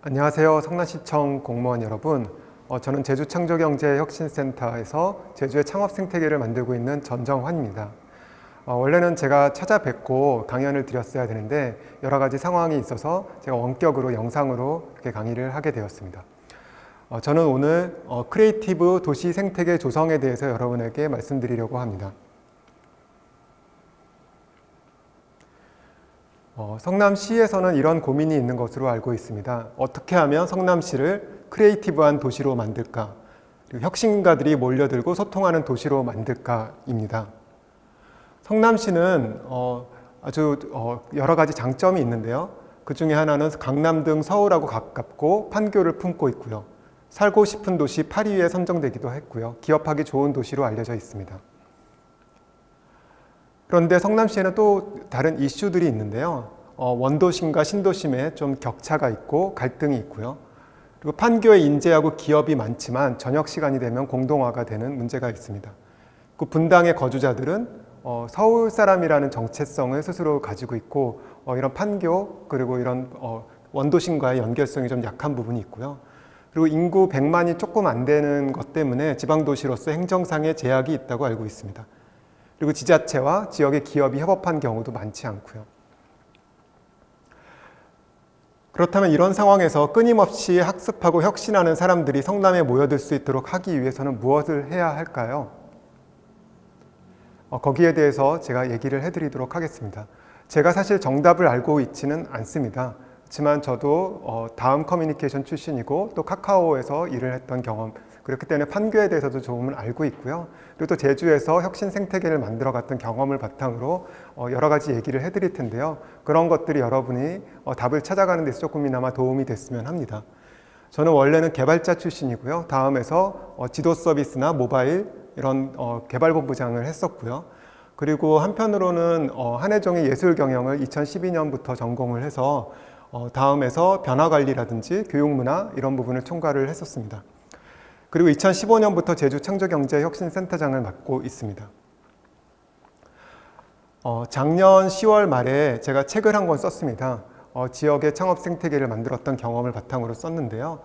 안녕하세요. 성남시청 공무원 여러분. 저는 제주창조경제혁신센터에서 제주의 창업 생태계를 만들고 있는 전정환입니다. 원래는 제가 찾아뵙고 강연을 드렸어야 되는데 여러 가지 상황이 있어서 제가 원격으로 영상으로 이렇게 강의를 하게 되었습니다. 저는 오늘 크리에이티브 도시 생태계 조성에 대해서 여러분에게 말씀드리려고 합니다. 성남시에서는 이런 고민이 있는 것으로 알고 있습니다. 어떻게 하면 성남시를 크리에이티브한 도시로 만들까? 그리고 혁신가들이 몰려들고 소통하는 도시로 만들까입니다. 성남시는 아주 여러 가지 장점이 있는데요. 그 중에 하나는 강남 등 서울하고 가깝고 판교를 품고 있고요. 살고 싶은 도시 8위에 선정되기도 했고요. 기업하기 좋은 도시로 알려져 있습니다. 그런데 성남시에는 또 다른 이슈들이 있는데요. 원도심과 신도심에 좀 격차가 있고 갈등이 있고요. 그리고 판교에 인재하고 기업이 많지만 저녁 시간이 되면 공동화가 되는 문제가 있습니다. 그 분당의 거주자들은 서울 사람이라는 정체성을 스스로 가지고 있고 이런 판교 그리고 이런 원도심과의 연결성이 좀 약한 부분이 있고요. 그리고 인구 100만이 조금 안 되는 것 때문에 지방도시로서 행정상의 제약이 있다고 알고 있습니다. 그리고 지자체와 지역의 기업이 협업한 경우도 많지 않고요. 그렇다면 이런 상황에서 끊임없이 학습하고 혁신하는 사람들이 성남에 모여들 수 있도록 하기 위해서는 무엇을 해야 할까요? 거기에 대해서 제가 얘기를 해드리도록 하겠습니다. 제가 사실 정답을 알고 있지는 않습니다. 그렇지만 저도 다음 커뮤니케이션 출신이고 또 카카오에서 일을 했던 경험, 그렇기 때문에 판교에 대해서도 조금은 알고 있고요. 그리고 또 제주에서 혁신 생태계를 만들어 갔던 경험을 바탕으로 여러 가지 얘기를 해드릴 텐데요. 그런 것들이 여러분이 답을 찾아가는 데서 조금이나마 도움이 됐으면 합니다. 저는 원래는 개발자 출신이고요. 다음에서 지도 서비스나 모바일 이런 개발본부장을 했었고요. 그리고 한편으로는 한혜종의 예술 경영을 2012년부터 전공을 해서 다음에서 변화관리라든지 교육문화 이런 부분을 총괄을 했었습니다. 그리고 2015년부터 제주창조경제혁신센터장을 맡고 있습니다. 작년 10월 말에 제가 책을 한 권 썼습니다. 지역의 창업 생태계를 만들었던 경험을 바탕으로 썼는데요.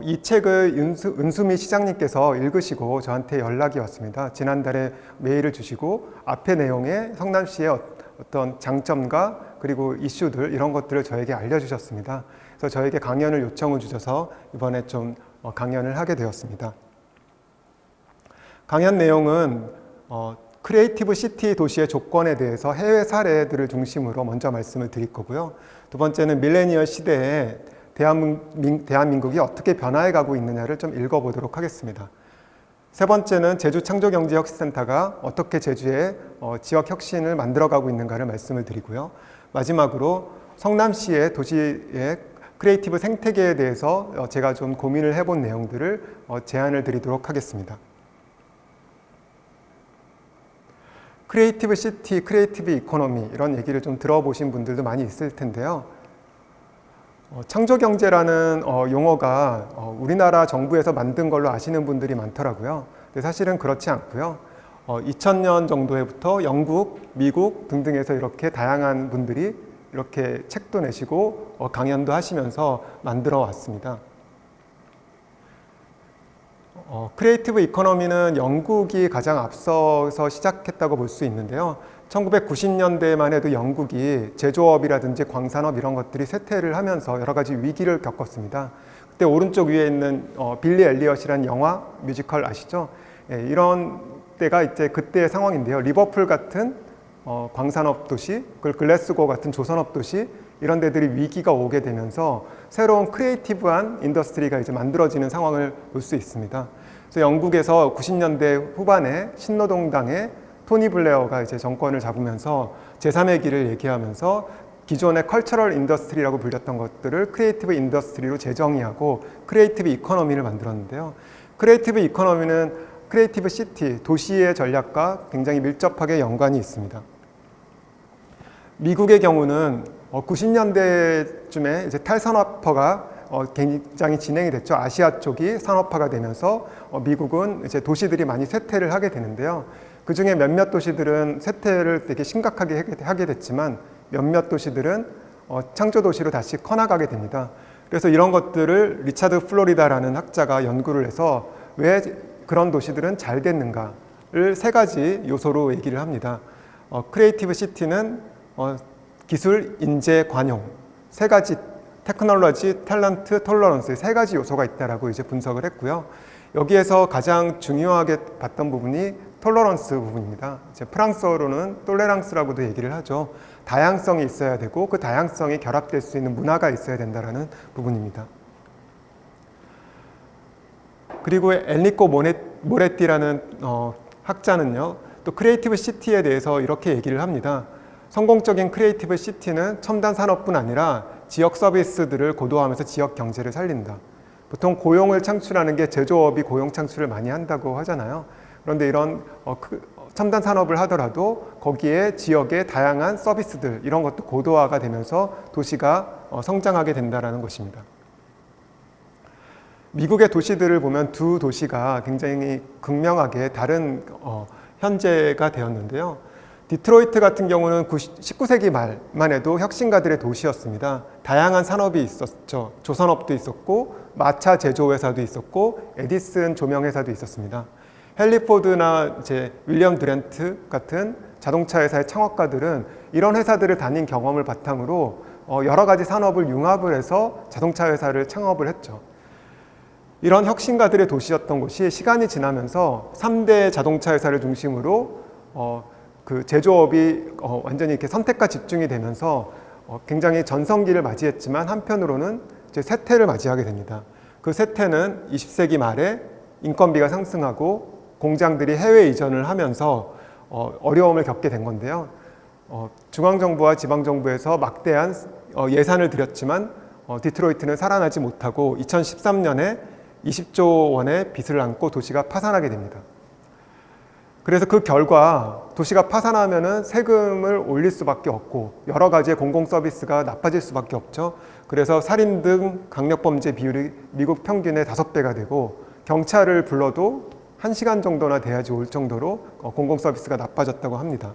이 책을 은수미 시장님께서 읽으시고 저한테 연락이 왔습니다. 지난달에 메일을 주시고 앞의 내용에 성남시의 어떤 장점과 그리고 이슈들 이런 것들을 저에게 알려주셨습니다. 그래서 저에게 강연을 요청을 주셔서 이번에 좀 강연을 하게 되었습니다. 강연 내용은 크리에이티브 시티 도시의 조건에 대해서 해외 사례들을 중심으로 먼저 말씀을 드릴 거고요. 두 번째는 밀레니얼 시대에 대한민국이 어떻게 변화해 가고 있느냐를 좀 읽어보도록 하겠습니다. 세 번째는 제주창조경제혁신센터가 어떻게 제주의 지역 혁신을 만들어가고 있는가를 말씀을 드리고요. 마지막으로 성남시의 도시의 크리에이티브 생태계에 대해서 제가 좀 고민을 해본 내용들을 제안을 드리도록 하겠습니다. 크리에이티브 시티, 크리에이티브 이코노미 이런 얘기를 좀 들어보신 분들도 많이 있을 텐데요. 창조경제라는 용어가 우리나라 정부에서 만든 걸로 아시는 분들이 많더라고요. 근데 사실은 그렇지 않고요. 2000년 정도에부터 영국, 미국 등등에서 이렇게 다양한 분들이 이렇게 책도 내시고 강연도 하시면서 만들어 왔습니다. 크리에이티브 이코노미는 영국이 가장 앞서서 시작했다고 볼 수 있는데요. 1990년대만 해도 영국이 제조업이라든지 광산업 이런 것들이 쇠퇴를 하면서 여러 가지 위기를 겪었습니다. 그때 오른쪽 위에 있는 빌리 엘리엇이라는 영화 뮤지컬 아시죠? 예, 이런 때가 이제 그때의 상황인데요. 리버풀 같은 광산업 도시, 그리고 글래스고 같은 조선업 도시 이런 데들이 위기가 오게 되면서 새로운 크리에이티브한 인더스트리가 이제 만들어지는 상황을 볼 수 있습니다. 그래서 영국에서 90년대 후반에 신노동당의 토니 블레어가 이제 정권을 잡으면서 제3의 길을 얘기하면서 기존의 컬처럴 인더스트리라고 불렸던 것들을 크리에이티브 인더스트리로 재정의하고 크리에이티브 이코노미를 만들었는데요. 크리에이티브 이코노미는 크리에이티브 시티, 도시의 전략과 굉장히 밀접하게 연관이 있습니다. 미국의 경우는 90년대쯤에 이제 탈산업화가 굉장히 진행이 됐죠. 아시아 쪽이 산업화가 되면서 미국은 이제 도시들이 많이 쇠퇴를 하게 되는데요. 그 중에 몇몇 도시들은 쇠퇴를 되게 심각하게 하게 됐지만 몇몇 도시들은 창조도시로 다시 커나가게 됩니다. 그래서 이런 것들을 리차드 플로리다라는 학자가 연구를 해서 왜 그런 도시들은 잘 됐는가를 세 가지 요소로 얘기를 합니다. 크리에이티브 시티는 기술, 인재, 관용 세 가지 테크놀로지, 탤런트, 톨러런스 세 가지 요소가 있다라고 이제 분석을 했고요. 여기에서 가장 중요하게 봤던 부분이 톨러런스 부분입니다. 이제 프랑스어로는 톨레랑스라고도 얘기를 하죠. 다양성이 있어야 되고 그 다양성이 결합될 수 있는 문화가 있어야 된다는 부분입니다. 그리고 엔리코 모레띠라는 학자는요, 또 크리에이티브 시티에 대해서 이렇게 얘기를 합니다. 성공적인 크리에이티브 시티는 첨단 산업뿐 아니라 지역 서비스들을 고도화하면서 지역 경제를 살린다. 보통 고용을 창출하는 게 제조업이 고용 창출을 많이 한다고 하잖아요. 그런데 이런 첨단 산업을 하더라도 거기에 지역의 다양한 서비스들 이런 것도 고도화가 되면서 도시가 성장하게 된다는 것입니다. 미국의 도시들을 보면 두 도시가 굉장히 극명하게 다른 현재가 되었는데요. 디트로이트 같은 경우는 19세기 말만 해도 혁신가들의 도시였습니다. 다양한 산업이 있었죠. 조선업도 있었고 마차 제조회사도 있었고 에디슨 조명회사도 있었습니다. 헨리 포드나 이제 윌리엄 듀란트 같은 자동차 회사의 창업가들은 이런 회사들을 다닌 경험을 바탕으로 여러 가지 산업을 융합을 해서 자동차 회사를 창업을 했죠. 이런 혁신가들의 도시였던 곳이 시간이 지나면서 3대 자동차 회사를 중심으로 그 제조업이 완전히 이렇게 선택과 집중이 되면서 굉장히 전성기를 맞이했지만 한편으로는 이제 쇠퇴를 맞이하게 됩니다. 그 쇠퇴는 20세기 말에 인건비가 상승하고 공장들이 해외 이전을 하면서 어려움을 겪게 된 건데요. 중앙정부와 지방정부에서 막대한 예산을 들였지만 디트로이트는 살아나지 못하고 2013년에 20조 원의 빚을 안고 도시가 파산하게 됩니다. 그래서 그 결과 도시가 파산하면은 세금을 올릴 수밖에 없고 여러 가지의 공공 서비스가 나빠질 수밖에 없죠. 그래서 살인 등 강력범죄 비율이 미국 평균의 5배가 되고 경찰을 불러도 1시간 정도나 돼야지 올 정도로 공공 서비스가 나빠졌다고 합니다.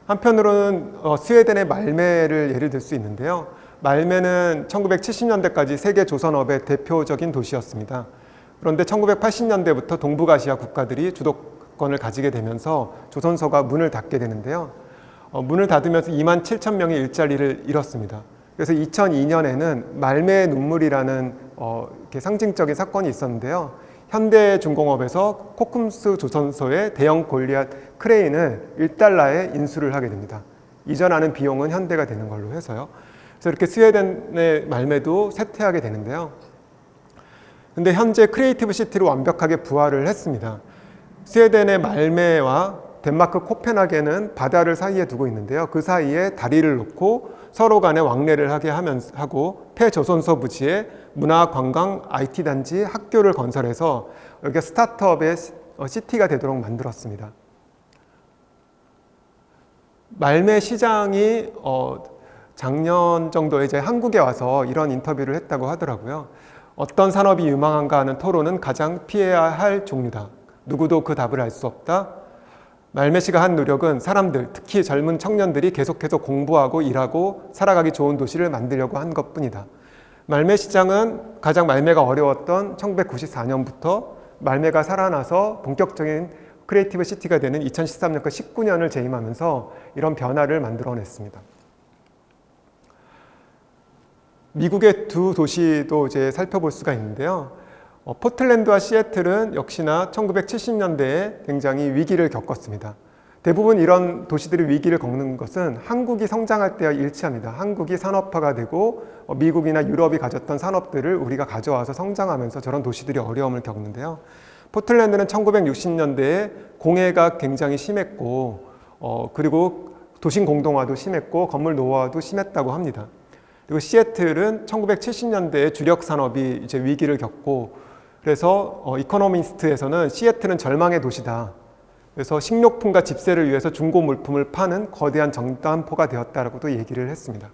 한편으로는 스웨덴의 말메를 예를 들 수 있는데요. 말메는 1970년대까지 세계 조선업의 대표적인 도시였습니다. 그런데 1980년대부터 동북아시아 국가들이 주도권을 가지게 되면서 조선소가 문을 닫게 되는데요. 문을 닫으면서 2만 7천 명의 일자리를 잃었습니다. 그래서 2002년에는 말메의 눈물이라는 이렇게 상징적인 사건이 있었는데요. 현대중공업에서 코쿰스 조선소의 대형 골리앗 크레인을 $1에 인수를 하게 됩니다. 이전하는 비용은 현대가 되는 걸로 해서요. 그래서 이렇게 스웨덴의 말메도 쇠퇴하게 되는데요. 근데 현재 크리에이티브 시티로 완벽하게 부활을 했습니다. 스웨덴의 말메와 덴마크 코펜하겐은 바다를 사이에 두고 있는데요. 그 사이에 다리를 놓고 서로 간에 왕래를 하고 폐조선소 부지에 문화, 관광, IT 단지, 학교를 건설해서 여기가 스타트업의 시티가 되도록 만들었습니다. 말메 시장이 작년 정도에 이제 한국에 와서 이런 인터뷰를 했다고 하더라고요. 어떤 산업이 유망한가 하는 토론은 가장 피해야 할 종류다. 누구도 그 답을 알 수 없다. 말메 씨가 한 노력은 사람들, 특히 젊은 청년들이 계속해서 공부하고 일하고 살아가기 좋은 도시를 만들려고 한 것뿐이다. 말메 시장은 가장 말메가 어려웠던 1994년부터 말메가 살아나서 본격적인 크리에이티브 시티가 되는 2013년과 19년을 재임하면서 이런 변화를 만들어냈습니다. 미국의 두 도시도 이제 살펴볼 수가 있는데요. 포틀랜드와 시애틀은 역시나 1970년대에 굉장히 위기를 겪었습니다. 대부분 이런 도시들이 위기를 겪는 것은 한국이 성장할 때와 일치합니다. 한국이 산업화가 되고 미국이나 유럽이 가졌던 산업들을 우리가 가져와서 성장하면서 저런 도시들이 어려움을 겪는데요. 포틀랜드는 1960년대에 공해가 굉장히 심했고 그리고 도심 공동화도 심했고 건물 노후화도 심했다고 합니다. 그리고 시애틀은 1970년대에 주력 산업이 이제 위기를 겪고 그래서 이코노미스트에서는 시애틀은 절망의 도시다. 그래서 식료품과 집세를 위해서 중고 물품을 파는 거대한 전담포가 되었다라고도 얘기를 했습니다.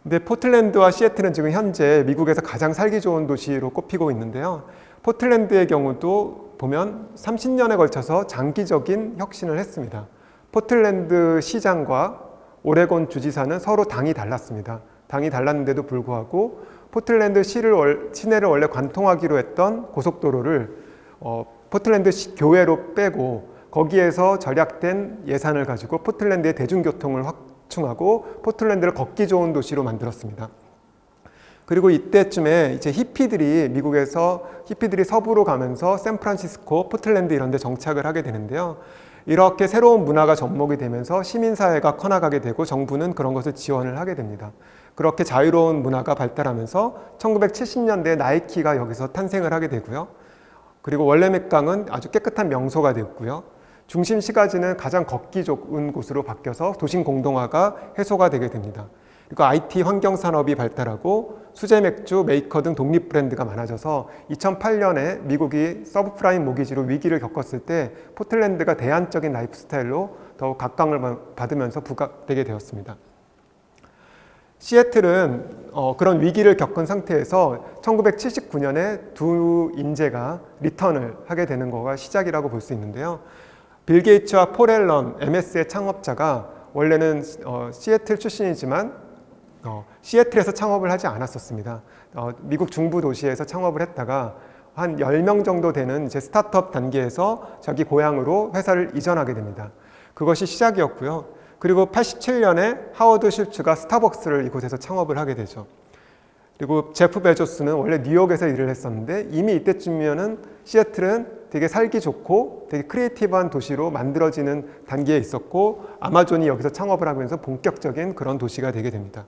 근데 포틀랜드와 시애틀은 지금 현재 미국에서 가장 살기 좋은 도시로 꼽히고 있는데요. 포틀랜드의 경우도 보면 30년에 걸쳐서 장기적인 혁신을 했습니다. 포틀랜드 시장과 오레곤 주지사는 서로 당이 달랐습니다. 당이 달랐는데도 불구하고 포틀랜드 시내를 원래 관통하기로 했던 고속도로를 포틀랜드 교외로 빼고 거기에서 절약된 예산을 가지고 포틀랜드의 대중교통을 확충하고 포틀랜드를 걷기 좋은 도시로 만들었습니다. 그리고 이때쯤에 이제 미국에서 히피들이 서부로 가면서 샌프란시스코, 포틀랜드 이런 데 정착을 하게 되는데요. 이렇게 새로운 문화가 접목이 되면서 시민사회가 커나가게 되고 정부는 그런 것을 지원을 하게 됩니다. 그렇게 자유로운 문화가 발달하면서 1970년대에 나이키가 여기서 탄생을 하게 되고요. 그리고 월레맥강은 아주 깨끗한 명소가 되었고요. 중심 시가지는 가장 걷기 좋은 곳으로 바뀌어서 도심 공동화가 해소가 되게 됩니다. 그리고 IT 환경 산업이 발달하고 수제 맥주, 메이커 등 독립 브랜드가 많아져서 2008년에 미국이 서브프라임 모기지로 위기를 겪었을 때 포틀랜드가 대안적인 라이프 스타일로 더욱 각광을 받으면서 부각되게 되었습니다. 시애틀은 그런 위기를 겪은 상태에서 1979년에 두 인재가 리턴을 하게 되는 거가 시작이라고 볼 수 있는데요. 빌 게이츠와 폴 앨런, MS의 창업자가 원래는 시애틀 출신이지만 시애틀에서 창업을 하지 않았었습니다. 미국 중부 도시에서 창업을 했다가 한 10명 정도 되는 이제 스타트업 단계에서 자기 고향으로 회사를 이전하게 됩니다. 그것이 시작이었고요. 그리고 87년에 하워드 슐츠가 스타벅스를 이곳에서 창업을 하게 되죠. 그리고 제프 베조스는 원래 뉴욕에서 일을 했었는데 이미 이때쯤이면은 시애틀은 되게 살기 좋고 되게 크리에이티브한 도시로 만들어지는 단계에 있었고 아마존이 여기서 창업을 하면서 본격적인 그런 도시가 되게 됩니다.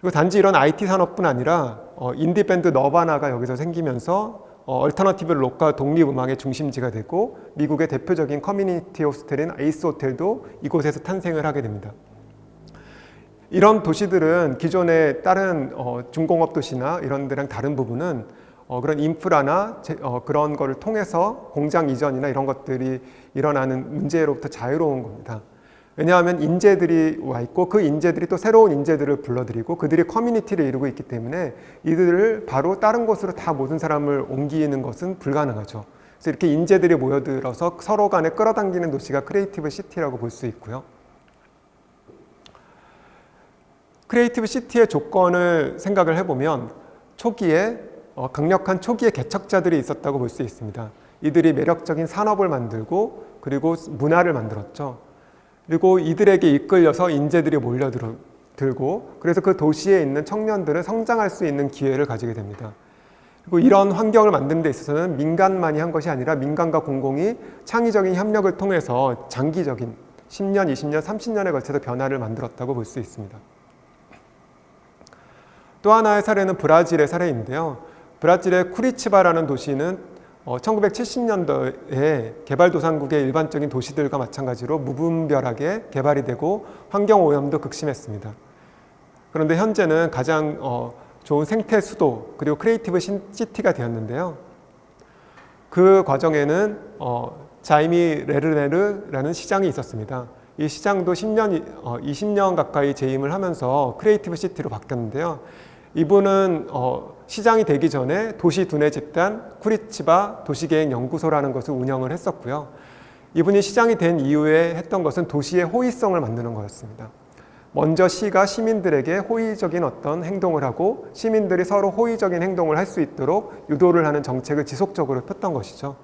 그리고 단지 이런 IT 산업뿐 아니라 인디 밴드 너바나가 여기서 생기면서 얼터너티브 록과 독립음악의 중심지가 되고 미국의 대표적인 커뮤니티 호스텔인 에이스 호텔도 이곳에서 탄생을 하게 됩니다. 이런 도시들은 기존의 다른 중공업 도시나 이런 데랑 다른 부분은 그런 인프라나 그런 거를 통해서 공장 이전이나 이런 것들이 일어나는 문제로부터 자유로운 겁니다. 왜냐하면 인재들이 와 있고 그 인재들이 또 새로운 인재들을 불러들이고 그들이 커뮤니티를 이루고 있기 때문에 이들을 바로 다른 곳으로 다 모든 사람을 옮기는 것은 불가능하죠. 그래서 이렇게 인재들이 모여들어서 서로 간에 끌어당기는 도시가 크리에이티브 시티라고 볼 수 있고요. 크리에이티브 시티의 조건을 생각을 해보면 초기에 강력한 초기의 개척자들이 있었다고 볼 수 있습니다. 이들이 매력적인 산업을 만들고 그리고 문화를 만들었죠. 그리고 이들에게 이끌려서 인재들이 몰려들고 그래서 그 도시에 있는 청년들은 성장할 수 있는 기회를 가지게 됩니다. 그리고 이런 환경을 만드는 데 있어서는 민간만이 한 것이 아니라 민간과 공공이 창의적인 협력을 통해서 장기적인 10년, 20년, 30년에 걸쳐서 변화를 만들었다고 볼 수 있습니다. 또 하나의 사례는 브라질의 사례인데요. 브라질의 쿠리치바라는 도시는 1970년도에 개발도상국의 일반적인 도시들과 마찬가지로 무분별하게 개발이 되고 환경오염도 극심했습니다. 그런데 현재는 가장 좋은 생태 수도 그리고 크리에이티브 시티가 되었는데요. 그 과정에는 자이미 레르네르라는 시장이 있었습니다. 이 시장도 20년 가까이 재임을 하면서 크리에이티브 시티로 바뀌었는데요. 이분은 시장이 되기 전에 도시 두뇌 집단 쿠리치바 도시계획연구소라는 것을 운영을 했었고요. 이분이 시장이 된 이후에 했던 것은 도시의 호의성을 만드는 거였습니다. 먼저 시가 시민들에게 호의적인 어떤 행동을 하고 시민들이 서로 호의적인 행동을 할 수 있도록 유도를 하는 정책을 지속적으로 폈던 것이죠.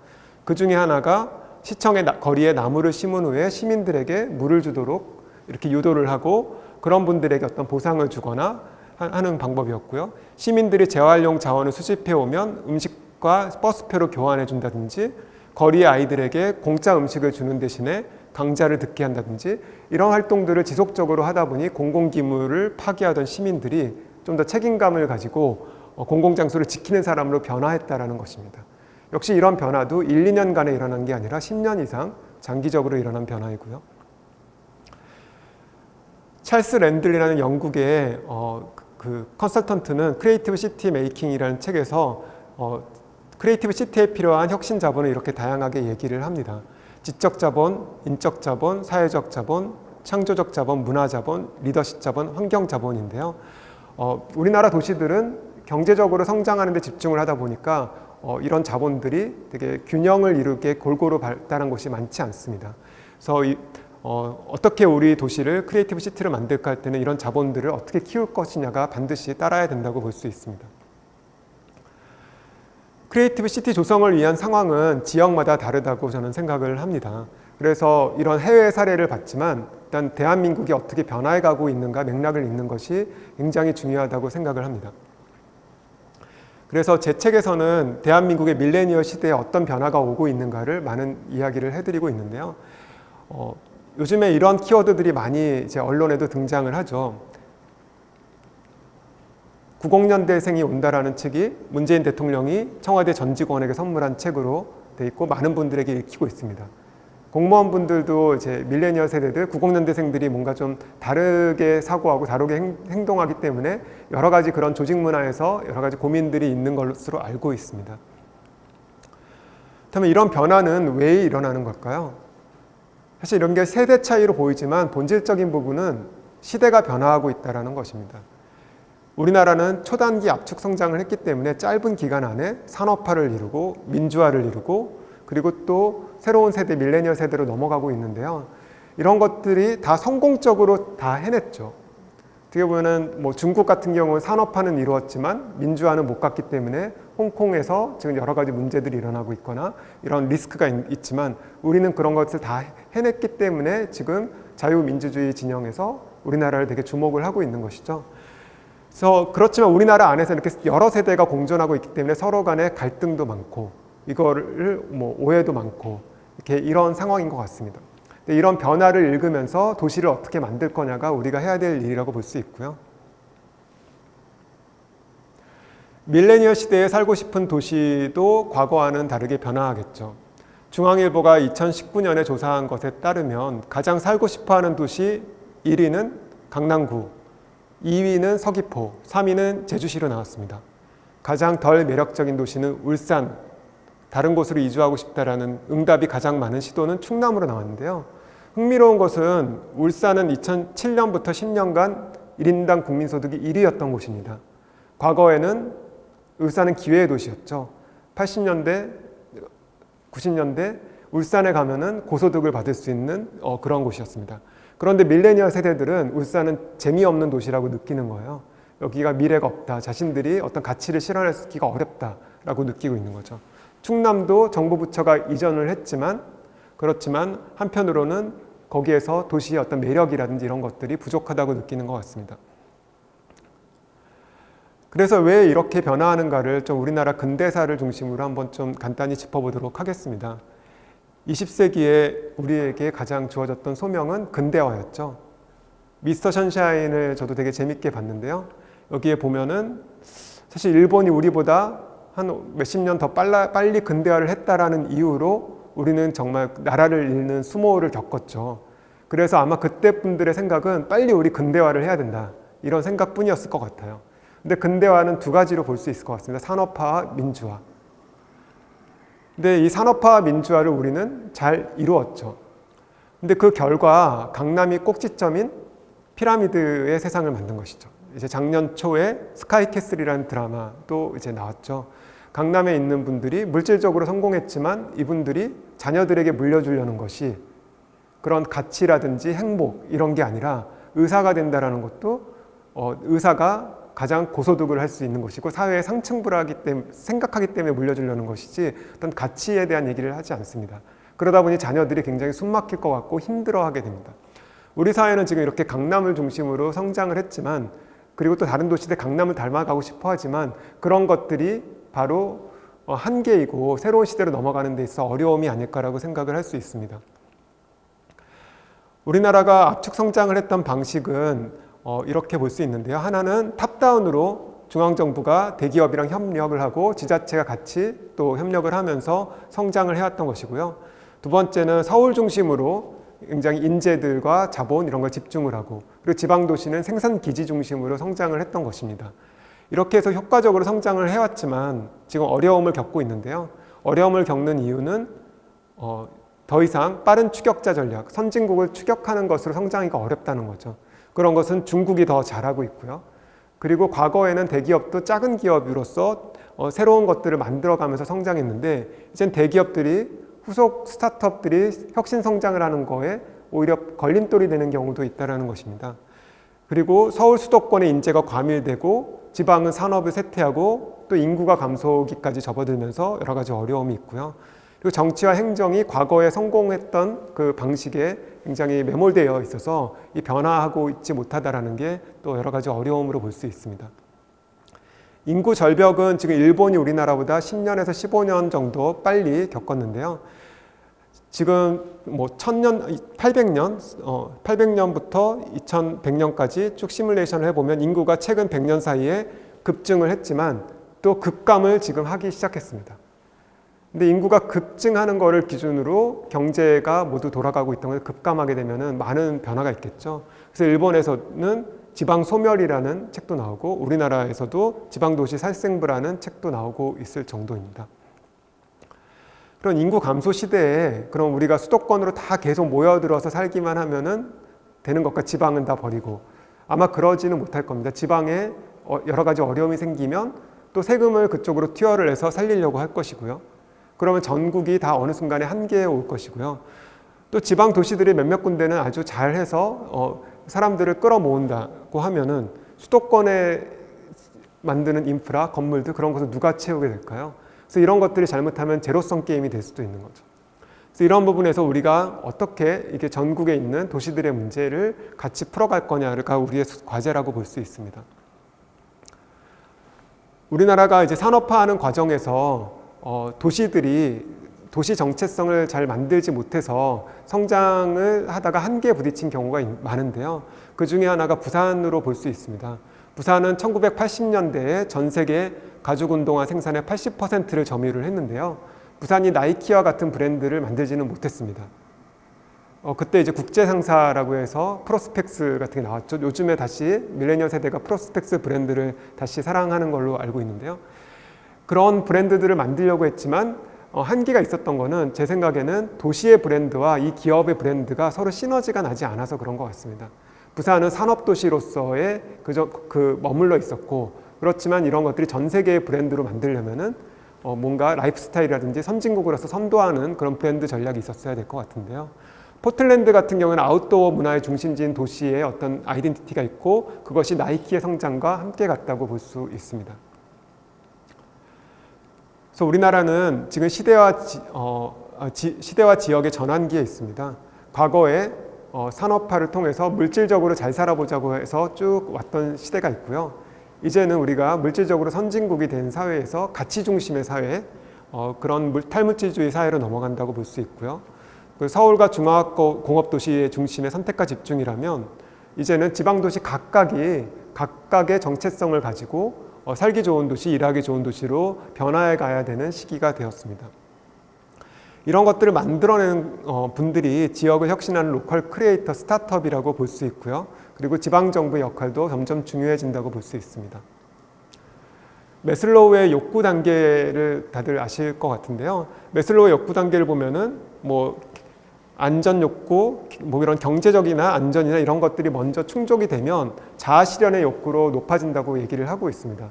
그 중에 하나가 시청의 거리에 나무를 심은 후에 시민들에게 물을 주도록 이렇게 유도를 하고 그런 분들에게 어떤 보상을 주거나 하는 방법이었고요. 시민들이 재활용 자원을 수집해 오면 음식과 버스표로 교환해 준다든지 거리의 아이들에게 공짜 음식을 주는 대신에 강좌를 듣게 한다든지 이런 활동들을 지속적으로 하다 보니 공공기물을 파기하던 시민들이 좀 더 책임감을 가지고 공공장소를 지키는 사람으로 변화했다는 것입니다. 역시 이런 변화도 1, 2년간에 일어난 게 아니라 10년 이상 장기적으로 일어난 변화이고요. 찰스 랜들이라는 영국의 그 컨설턴트는 크리에이티브 시티 메이킹이라는 책에서 크리에이티브 시티에 필요한 혁신 자본을 이렇게 다양하게 얘기를 합니다. 지적 자본, 인적 자본, 사회적 자본, 창조적 자본, 문화 자본, 리더십 자본, 환경 자본인데요. 우리나라 도시들은 경제적으로 성장하는 데 집중을 하다 보니까 이런 자본들이 되게 균형을 이루게 골고루 발달한 곳이 많지 않습니다. 그래서 어떻게 우리 도시를 크리에이티브 시티를 만들까 할 때는 이런 자본들을 어떻게 키울 것이냐가 반드시 따라야 된다고 볼 수 있습니다. 크리에이티브 시티 조성을 위한 상황은 지역마다 다르다고 저는 생각을 합니다. 그래서 이런 해외 사례를 봤지만 일단 대한민국이 어떻게 변화해가고 있는가 맥락을 잇는 것이 굉장히 중요하다고 생각을 합니다. 그래서 제 책에서는 대한민국의 밀레니얼 시대에 어떤 변화가 오고 있는가를 많은 이야기를 해드리고 있는데요. 요즘에 이런 키워드들이 많이 이제 언론에도 등장을 하죠. 90년대생이 온다라는 책이 문재인 대통령이 청와대 전 직원에게 선물한 책으로 돼 있고 많은 분들에게 읽히고 있습니다. 공무원분들도 이제 밀레니얼 세대들, 90년대생들이 뭔가 좀 다르게 사고하고 다르게 행동하기 때문에 여러 가지 그런 조직 문화에서 여러 가지 고민들이 있는 것으로 알고 있습니다. 그렇다면 이런 변화는 왜 일어나는 걸까요? 사실 이런 게 세대 차이로 보이지만 본질적인 부분은 시대가 변화하고 있다는 것입니다. 우리나라는 초단기 압축 성장을 했기 때문에 짧은 기간 안에 산업화를 이루고 민주화를 이루고 그리고 또 새로운 세대, 밀레니얼 세대로 넘어가고 있는데요. 이런 것들이 다 성공적으로 다 해냈죠. 어떻게 보면 뭐 중국 같은 경우는 산업화는 이루었지만 민주화는 못 갔기 때문에 홍콩에서 지금 여러 가지 문제들이 일어나고 있거나 이런 리스크가 있지만 우리는 그런 것을 다 해냈기 때문에 지금 자유민주주의 진영에서 우리나라를 되게 주목을 하고 있는 것이죠. 그래서 그렇지만 우리나라 안에서 이렇게 여러 세대가 공존하고 있기 때문에 서로 간에 갈등도 많고 이거를 뭐 오해도 많고 이렇게 이런 상황인 것 같습니다. 이런 변화를 읽으면서 도시를 어떻게 만들 거냐가 우리가 해야 될 일이라고 볼 수 있고요. 밀레니얼 시대에 살고 싶은 도시도 과거와는 다르게 변화하겠죠. 중앙일보가 2019년에 조사한 것에 따르면 가장 살고 싶어하는 도시 1위는 강남구, 2위는 서귀포, 3위는 제주시로 나왔습니다. 가장 덜 매력적인 도시는 울산, 다른 곳으로 이주하고 싶다라는 응답이 가장 많은 시도는 충남으로 나왔는데요. 흥미로운 것은 울산은 2007년부터 10년간 1인당 국민소득이 1위였던 곳입니다. 과거에는 울산은 기회의 도시였죠. 80년대, 90년대 울산에 가면은 고소득을 받을 수 있는 그런 곳이었습니다. 그런데 밀레니얼 세대들은 울산은 재미없는 도시라고 느끼는 거예요. 여기가 미래가 없다. 자신들이 어떤 가치를 실현하기가 어렵다라고 느끼고 있는 거죠. 충남도 정부 부처가 이전을 했지만 그렇지만 한편으로는 거기에서 도시의 어떤 매력이라든지 이런 것들이 부족하다고 느끼는 것 같습니다. 그래서 왜 이렇게 변화하는가를 좀 우리나라 근대사를 중심으로 한번 좀 간단히 짚어보도록 하겠습니다. 20세기에 우리에게 가장 주어졌던 소명은 근대화였죠. 미스터 션샤인을 저도 되게 재밌게 봤는데요. 여기에 보면은 사실 일본이 우리보다 한 몇십 년 더 빨리 근대화를 했다라는 이유로 우리는 정말 나라를 잃는 수모를 겪었죠. 그래서 아마 그때 분들의 생각은 빨리 우리 근대화를 해야 된다. 이런 생각뿐이었을 것 같아요. 근데 근대화는 두 가지로 볼 수 있을 것 같습니다. 산업화와 민주화. 근데 이 산업화와 민주화를 우리는 잘 이루었죠. 근데 그 결과 강남이 꼭지점인 피라미드의 세상을 만든 것이죠. 이제 작년 초에 스카이캐슬이라는 드라마도 이제 나왔죠. 강남에 있는 분들이 물질적으로 성공했지만 이분들이 자녀들에게 물려주려는 것이 그런 가치라든지 행복 이런 게 아니라 의사가 된다라는 것도 의사가 가장 고소득을 할 수 있는 것이고 사회에 상층부하기 때문에 생각하기 때문에 물려주려는 것이지 어떤 가치에 대한 얘기를 하지 않습니다. 그러다 보니 자녀들이 굉장히 숨막힐 것 같고 힘들어하게 됩니다. 우리 사회는 지금 이렇게 강남을 중심으로 성장을 했지만 그리고 또 다른 도시들 강남을 닮아가고 싶어 하지만 그런 것들이 바로 한계이고 새로운 시대로 넘어가는 데 있어 어려움이 아닐까라고 생각을 할 수 있습니다. 우리나라가 압축 성장을 했던 방식은 이렇게 볼 수 있는데요. 하나는 탑다운으로 중앙정부가 대기업이랑 협력을 하고 지자체가 같이 또 협력을 하면서 성장을 해왔던 것이고요. 두 번째는 서울 중심으로 굉장히 인재들과 자본 이런 걸 집중을 하고 그리고 지방도시는 생산기지 중심으로 성장을 했던 것입니다. 이렇게 해서 효과적으로 성장을 해왔지만 지금 어려움을 겪고 있는데요. 어려움을 겪는 이유는 더 이상 빠른 추격자 전략, 선진국을 추격하는 것으로 성장하기가 어렵다는 거죠. 그런 것은 중국이 더 잘하고 있고요. 그리고 과거에는 대기업도 작은 기업으로서 새로운 것들을 만들어가면서 성장했는데 이젠 대기업들이 후속 스타트업들이 혁신 성장을 하는 거에 오히려 걸림돌이 되는 경우도 있다는 것입니다. 그리고 서울 수도권의 인재가 과밀되고 지방은 산업을 쇠퇴하고 또 인구가 감소기까지 접어들면서 여러 가지 어려움이 있고요. 그리고 정치와 행정이 과거에 성공했던 그 방식에 굉장히 매몰되어 있어서 이 변화하고 있지 못하다라는 게 또 여러 가지 어려움으로 볼 수 있습니다. 인구 절벽은 지금 일본이 우리나라보다 10년에서 15년 정도 빨리 겪었는데요. 지금 뭐 800년부터 2100년까지 쭉 시뮬레이션을 해보면 인구가 최근 100년 사이에 급증을 했지만 또 급감을 지금 하기 시작했습니다. 근데 인구가 급증하는 거를 기준으로 경제가 모두 돌아가고 있던 걸 급감하게 되면은 많은 변화가 있겠죠. 그래서 일본에서는 지방 소멸이라는 책도 나오고 우리나라에서도 지방도시 살생부라는 책도 나오고 있을 정도입니다. 그런 인구 감소 시대에 그럼 우리가 수도권으로 다 계속 모여들어서 살기만 하면은 되는 것과 지방은 다 버리고 아마 그러지는 못할 겁니다. 지방에 여러 가지 어려움이 생기면 또 세금을 그쪽으로 투여를 해서 살리려고 할 것이고요. 그러면 전국이 다 어느 순간에 한계에 올 것이고요. 또 지방 도시들이 몇몇 군데는 아주 잘해서 사람들을 끌어모은다고 하면은 수도권에 만드는 인프라, 건물들 그런 것을 누가 채우게 될까요? 그래서 이런 것들이 잘못하면 제로섬 게임이 될 수도 있는 거죠. 그래서 이런 부분에서 우리가 어떻게 이게 전국에 있는 도시들의 문제를 같이 풀어갈 거냐가 우리의 과제라고 볼 수 있습니다. 우리나라가 이제 산업화하는 과정에서 도시들이 도시 정체성을 잘 만들지 못해서 성장을 하다가 한계에 부딪힌 경우가 많은데요. 그 중에 하나가 부산으로 볼 수 있습니다. 부산은 1980년대에 전 세계 가죽운동화 생산의 80%를 점유를 했는데요. 부산이 나이키와 같은 브랜드를 만들지는 못했습니다. 그때 이제 국제상사라고 해서 프로스펙스 같은 게 나왔죠. 요즘에 다시 밀레니얼 세대가 프로스펙스 브랜드를 다시 사랑하는 걸로 알고 있는데요. 그런 브랜드들을 만들려고 했지만 한계가 있었던 거는 제 생각에는 도시의 브랜드와 이 기업의 브랜드가 서로 시너지가 나지 않아서 그런 것 같습니다. 부산은 산업도시로서의 머물러 있었고 그렇지만 이런 것들이 전 세계의 브랜드로 만들려면은 뭔가 라이프 스타일이라든지 선진국으로서 선도하는 그런 브랜드 전략이 있었어야 될 것 같은데요. 포틀랜드 같은 경우는 아웃도어 문화의 중심지인 도시의 어떤 아이덴티티가 있고 그것이 나이키의 성장과 함께 갔다고 볼 수 있습니다. 그래서 우리나라는 지금 시대와 지역의 전환기에 있습니다. 과거에 산업화를 통해서 물질적으로 잘 살아보자고 해서 쭉 왔던 시대가 있고요. 이제는 우리가 물질적으로 선진국이 된 사회에서 가치 중심의 사회, 그런 탈물질주의 사회로 넘어간다고 볼 수 있고요. 서울과 중화공업도시의 중심의 선택과 집중이라면 이제는 지방도시 각각의 정체성을 가지고 살기 좋은 도시, 일하기 좋은 도시로 변화해 가야 되는 시기가 되었습니다. 이런 것들을 만들어내는 분들이 지역을 혁신하는 로컬 크리에이터 스타트업이라고 볼 수 있고요. 그리고 지방정부의 역할도 점점 중요해진다고 볼 수 있습니다. 매슬로우의 욕구 단계를 다들 아실 것 같은데요. 매슬로우의 욕구 단계를 보면은 안전 욕구, 이런 경제적이나 안전이나 이런 것들이 먼저 충족이 되면 자아 실현의 욕구로 높아진다고 얘기를 하고 있습니다.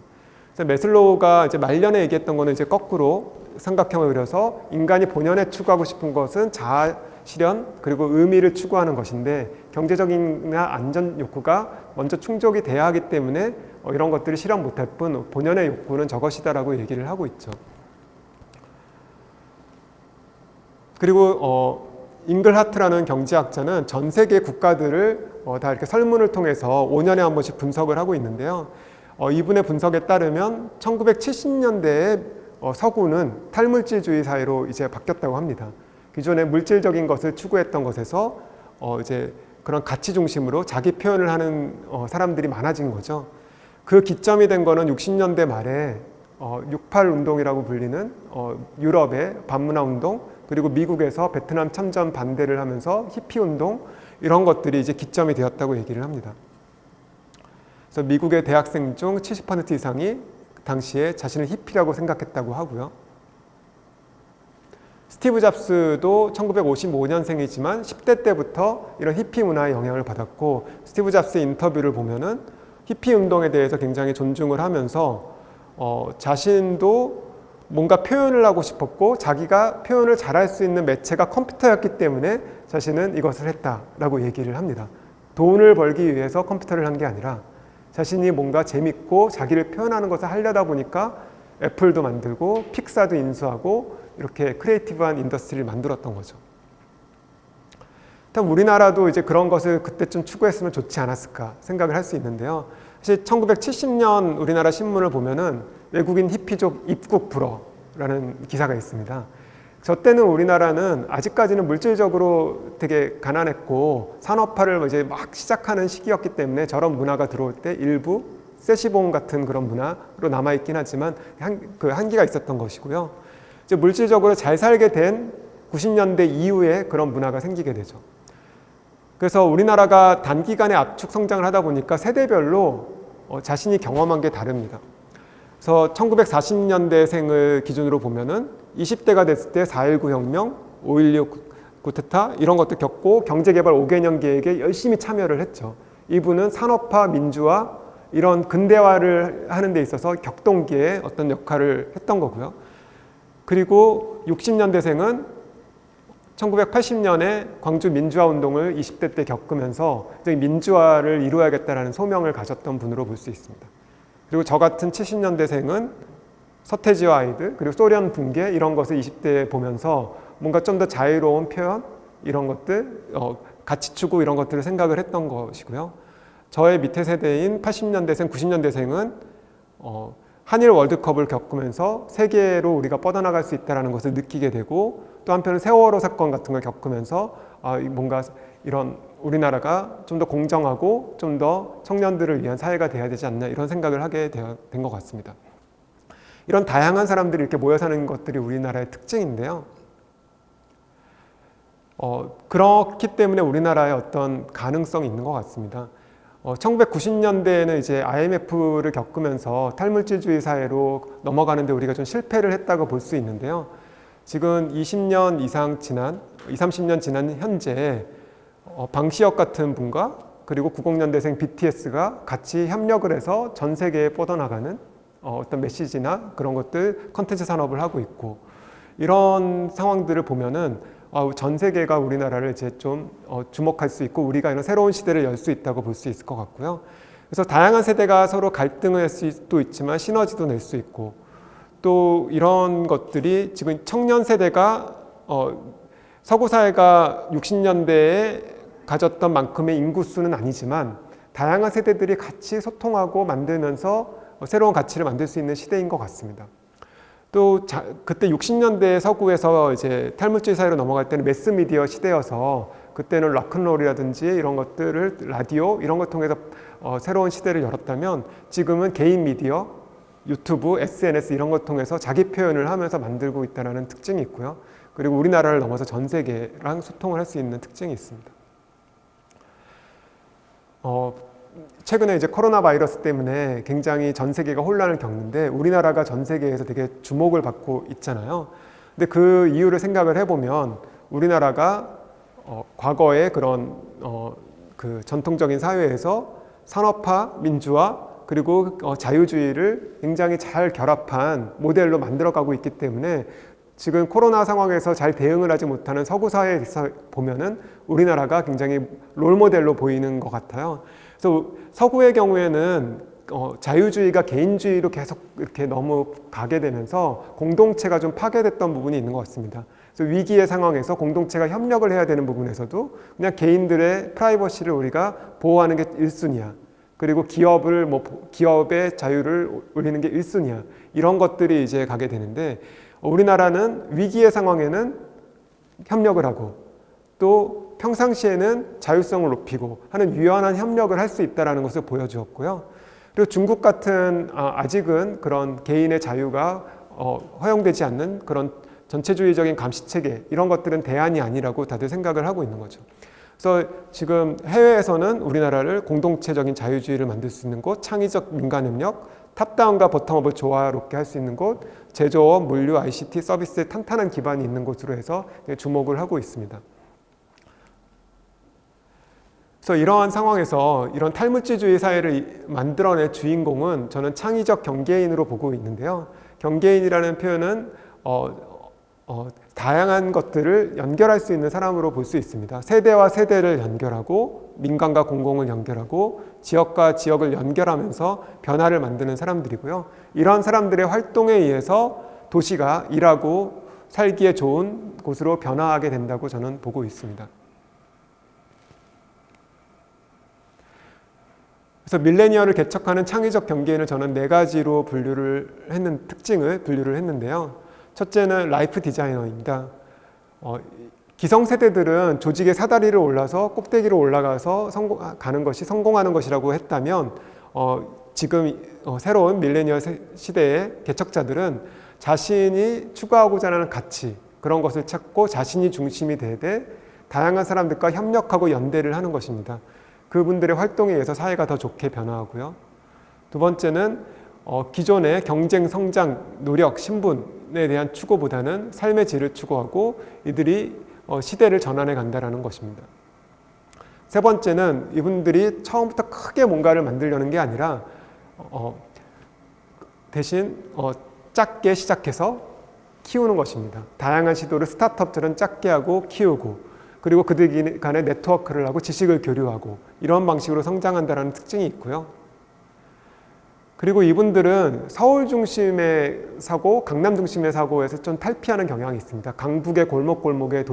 그래서 매슬로우가 이제 말년에 얘기했던 거는 이제 거꾸로 삼각형을 그려서 인간이 본연에 추구하고 싶은 것은 자아 실현 그리고 의미를 추구하는 것인데 경제적이나 안전 욕구가 먼저 충족이 돼야 하기 때문에 이런 것들을 실현 못할 뿐 본연의 욕구는 저것이다라고 얘기를 하고 있죠. 그리고 잉글하트라는 경제학자는 전 세계 국가들을 다 이렇게 설문을 통해서 5년에 한 번씩 분석을 하고 있는데요. 이분의 분석에 따르면 1970년대에 서구는 탈물질주의 사회로 이제 바뀌었다고 합니다. 기존에 물질적인 것을 추구했던 것에서 이제 그런 가치 중심으로 자기 표현을 하는 사람들이 많아진 거죠. 그 기점이 된 거는 60년대 말에 68 운동이라고 불리는 유럽의 반문화 운동 그리고 미국에서 베트남 참전 반대를 하면서 히피 운동 이런 것들이 이제 기점이 되었다고 얘기를 합니다. 그래서 미국의 대학생 중 70% 이상이 당시에 자신을 히피라고 생각했다고 하고요. 스티브 잡스도 1955년생이지만 10대 때부터 이런 히피 문화의 영향을 받았고 스티브 잡스의 인터뷰를 보면은 히피 운동에 대해서 굉장히 존중을 하면서 자신도 뭔가 표현을 하고 싶었고 자기가 표현을 잘할 수 있는 매체가 컴퓨터였기 때문에 자신은 이것을 했다라고 얘기를 합니다. 돈을 벌기 위해서 컴퓨터를 한 게 아니라 자신이 뭔가 재밌고 자기를 표현하는 것을 하려다 보니까 애플도 만들고 픽사도 인수하고 이렇게 크리에이티브한 인더스트리를 만들었던 거죠. 일단 우리나라도 이제 그런 것을 그때쯤 추구했으면 좋지 않았을까 생각을 할 수 있는데요. 사실 1970년 우리나라 신문을 보면은 외국인 히피족 입국 불허라는 기사가 있습니다. 저 때는 우리나라는 아직까지는 물질적으로 되게 가난했고 산업화를 이제 막 시작하는 시기였기 때문에 저런 문화가 들어올 때 일부 세시봉 같은 그런 문화로 남아있긴 하지만 그 한계가 있었던 것이고요. 이제 물질적으로 잘 살게 된 90년대 이후에 그런 문화가 생기게 되죠. 그래서 우리나라가 단기간에 압축 성장을 하다 보니까 세대별로 자신이 경험한 게 다릅니다. 그래서 1940년대생을 기준으로 보면은 20대가 됐을 때 4.19 혁명, 5.16 쿠데타 이런 것도 겪고 경제개발 5개년 계획에 열심히 참여를 했죠. 이분은 산업화, 민주화 이런 근대화를 하는 데 있어서 격동기에 어떤 역할을 했던 거고요. 그리고 60년대생은 1980년에 광주 민주화 운동을 20대 때 겪으면서 민주화를 이루어야겠다는 소명을 가졌던 분으로 볼 수 있습니다. 그리고 저 같은 70년대생은 서태지와 아이들 그리고 소련 붕괴 이런 것을 20대에 보면서 뭔가 좀 더 자유로운 표현 이런 것들 가치 추구 이런 것들을 생각을 했던 것이고요. 저의 밑에 세대인 80년대생 90년대생은 한일 월드컵을 겪으면서 세계로 우리가 뻗어나갈 수 있다는 것을 느끼게 되고 또 한편은 세월호 사건 같은 걸 겪으면서 뭔가 이런 우리나라가 좀 더 공정하고 좀 더 청년들을 위한 사회가 돼야 되지 않나 이런 생각을 하게 된 것 같습니다. 이런 다양한 사람들이 이렇게 모여 사는 것들이 우리나라의 특징인데요. 그렇기 때문에 우리나라의 어떤 가능성이 있는 것 같습니다. 1990년대에는 이제 IMF를 겪으면서 탈물질주의 사회로 넘어가는데 우리가 좀 실패를 했다고 볼 수 있는데요. 지금 20년 이상 지난, 30년 지난 현재 방시혁 같은 분과 그리고 90년대생 BTS가 같이 협력을 해서 전 세계에 뻗어나가는 어떤 메시지나 그런 것들 컨텐츠 산업을 하고 있고 이런 상황들을 보면은 전 세계가 우리나라를 이제 좀 주목할 수 있고 우리가 이런 새로운 시대를 열 수 있다고 볼 수 있을 것 같고요. 그래서 다양한 세대가 서로 갈등을 할 수도 있지만 시너지도 낼 수 있고 또 이런 것들이 지금 청년 세대가 서구 사회가 60년대에 가졌던 만큼의 인구수는 아니지만 다양한 세대들이 같이 소통하고 만들면서 새로운 가치를 만들 수 있는 시대인 것 같습니다. 또 그때 60년대 서구에서 이제 탈물질 사회로 넘어갈 때는 매스미디어 시대여서 그때는 락큰롤이라든지 이런 것들을 라디오 이런 걸 통해서 새로운 시대를 열었다면 지금은 개인 미디어, 유튜브, SNS 이런 걸 통해서 자기 표현을 하면서 만들고 있다는 특징이 있고요. 그리고 우리나라를 넘어서 전 세계랑 소통을 할 수 있는 특징이 있습니다. 최근에 이제 코로나 바이러스 때문에 굉장히 전 세계가 혼란을 겪는데 우리나라가 전 세계에서 되게 주목을 받고 있잖아요. 근데 그 이유를 생각을 해보면 우리나라가 과거의 그런 그 전통적인 사회에서 산업화, 민주화 그리고 자유주의를 굉장히 잘 결합한 모델로 만들어가고 있기 때문에 지금 코로나 상황에서 잘 대응을 하지 못하는 서구 사회에서 보면은 우리나라가 굉장히 롤모델로 보이는 것 같아요. 그래서 서구의 경우에는 자유주의가 개인주의로 계속 이렇게 너무 가게 되면서 공동체가 좀 파괴됐던 부분이 있는 것 같습니다. 그래서 위기의 상황에서 공동체가 협력을 해야 되는 부분에서도 그냥 개인들의 프라이버시를 우리가 보호하는 게 1순위야. 그리고 기업의 자유를 올리는 게 1순위야. 이런 것들이 이제 가게 되는데 우리나라는 위기의 상황에는 협력을 하고 또 평상시에는 자율성을 높이고 하는 유연한 협력을 할 수 있다는 것을 보여주었고요. 그리고 중국 같은 아직은 그런 개인의 자유가 허용되지 않는 그런 전체주의적인 감시체계 이런 것들은 대안이 아니라고 다들 생각을 하고 있는 거죠. 그래서 지금 해외에서는 우리나라를 공동체적인 자유주의를 만들 수 있는 곳, 창의적 민간협력, 탑다운과 버텀업을 조화롭게 할 수 있는 곳, 제조업, 물류, ICT 서비스의 탄탄한 기반이 있는 곳으로 해서 주목을 하고 있습니다. 그래서 이러한 상황에서 이런 탈물질주의 사회를 만들어낸 주인공은 저는 창의적 경제인으로 보고 있는데요. 경계인이라는 표현은 다양한 것들을 연결할 수 있는 사람으로 볼 수 있습니다. 세대와 세대를 연결하고 민간과 공공을 연결하고 지역과 지역을 연결하면서 변화를 만드는 사람들이고요. 이런 사람들의 활동에 의해서 도시가 일하고 살기에 좋은 곳으로 변화하게 된다고 저는 보고 있습니다. 그래서 밀레니얼을 개척하는 창의적 경계인을 저는 4가지로 분류를 했는데요. 첫째는 라이프 디자이너입니다. 기성세대들은 조직의 사다리를 올라서 꼭대기로 올라가서 가는 것이 성공하는 것이라고 했다면 지금 새로운 밀레니얼 시대의 개척자들은 자신이 추구하고자 하는 가치, 그런 것을 찾고 자신이 중심이 되되 다양한 사람들과 협력하고 연대를 하는 것입니다. 그분들의 활동에 의해서 사회가 더 좋게 변화하고요. 두 번째는 기존의 경쟁, 성장, 노력, 신분에 대한 추구보다는 삶의 질을 추구하고 이들이 시대를 전환해 간다는 것입니다. 세 번째는 이분들이 처음부터 크게 뭔가를 만들려는 게 아니라 대신 작게 시작해서 키우는 것입니다. 다양한 시도를 스타트업처럼 작게 하고 키우고 그리고 그들 간에 네트워크를 하고 지식을 교류하고 이런 방식으로 성장한다는 특징이 있고요. 그리고 이분들은 서울 중심의 사고, 강남 중심의 사고에서 좀 탈피하는 경향이 있습니다. 강북의 골목골목의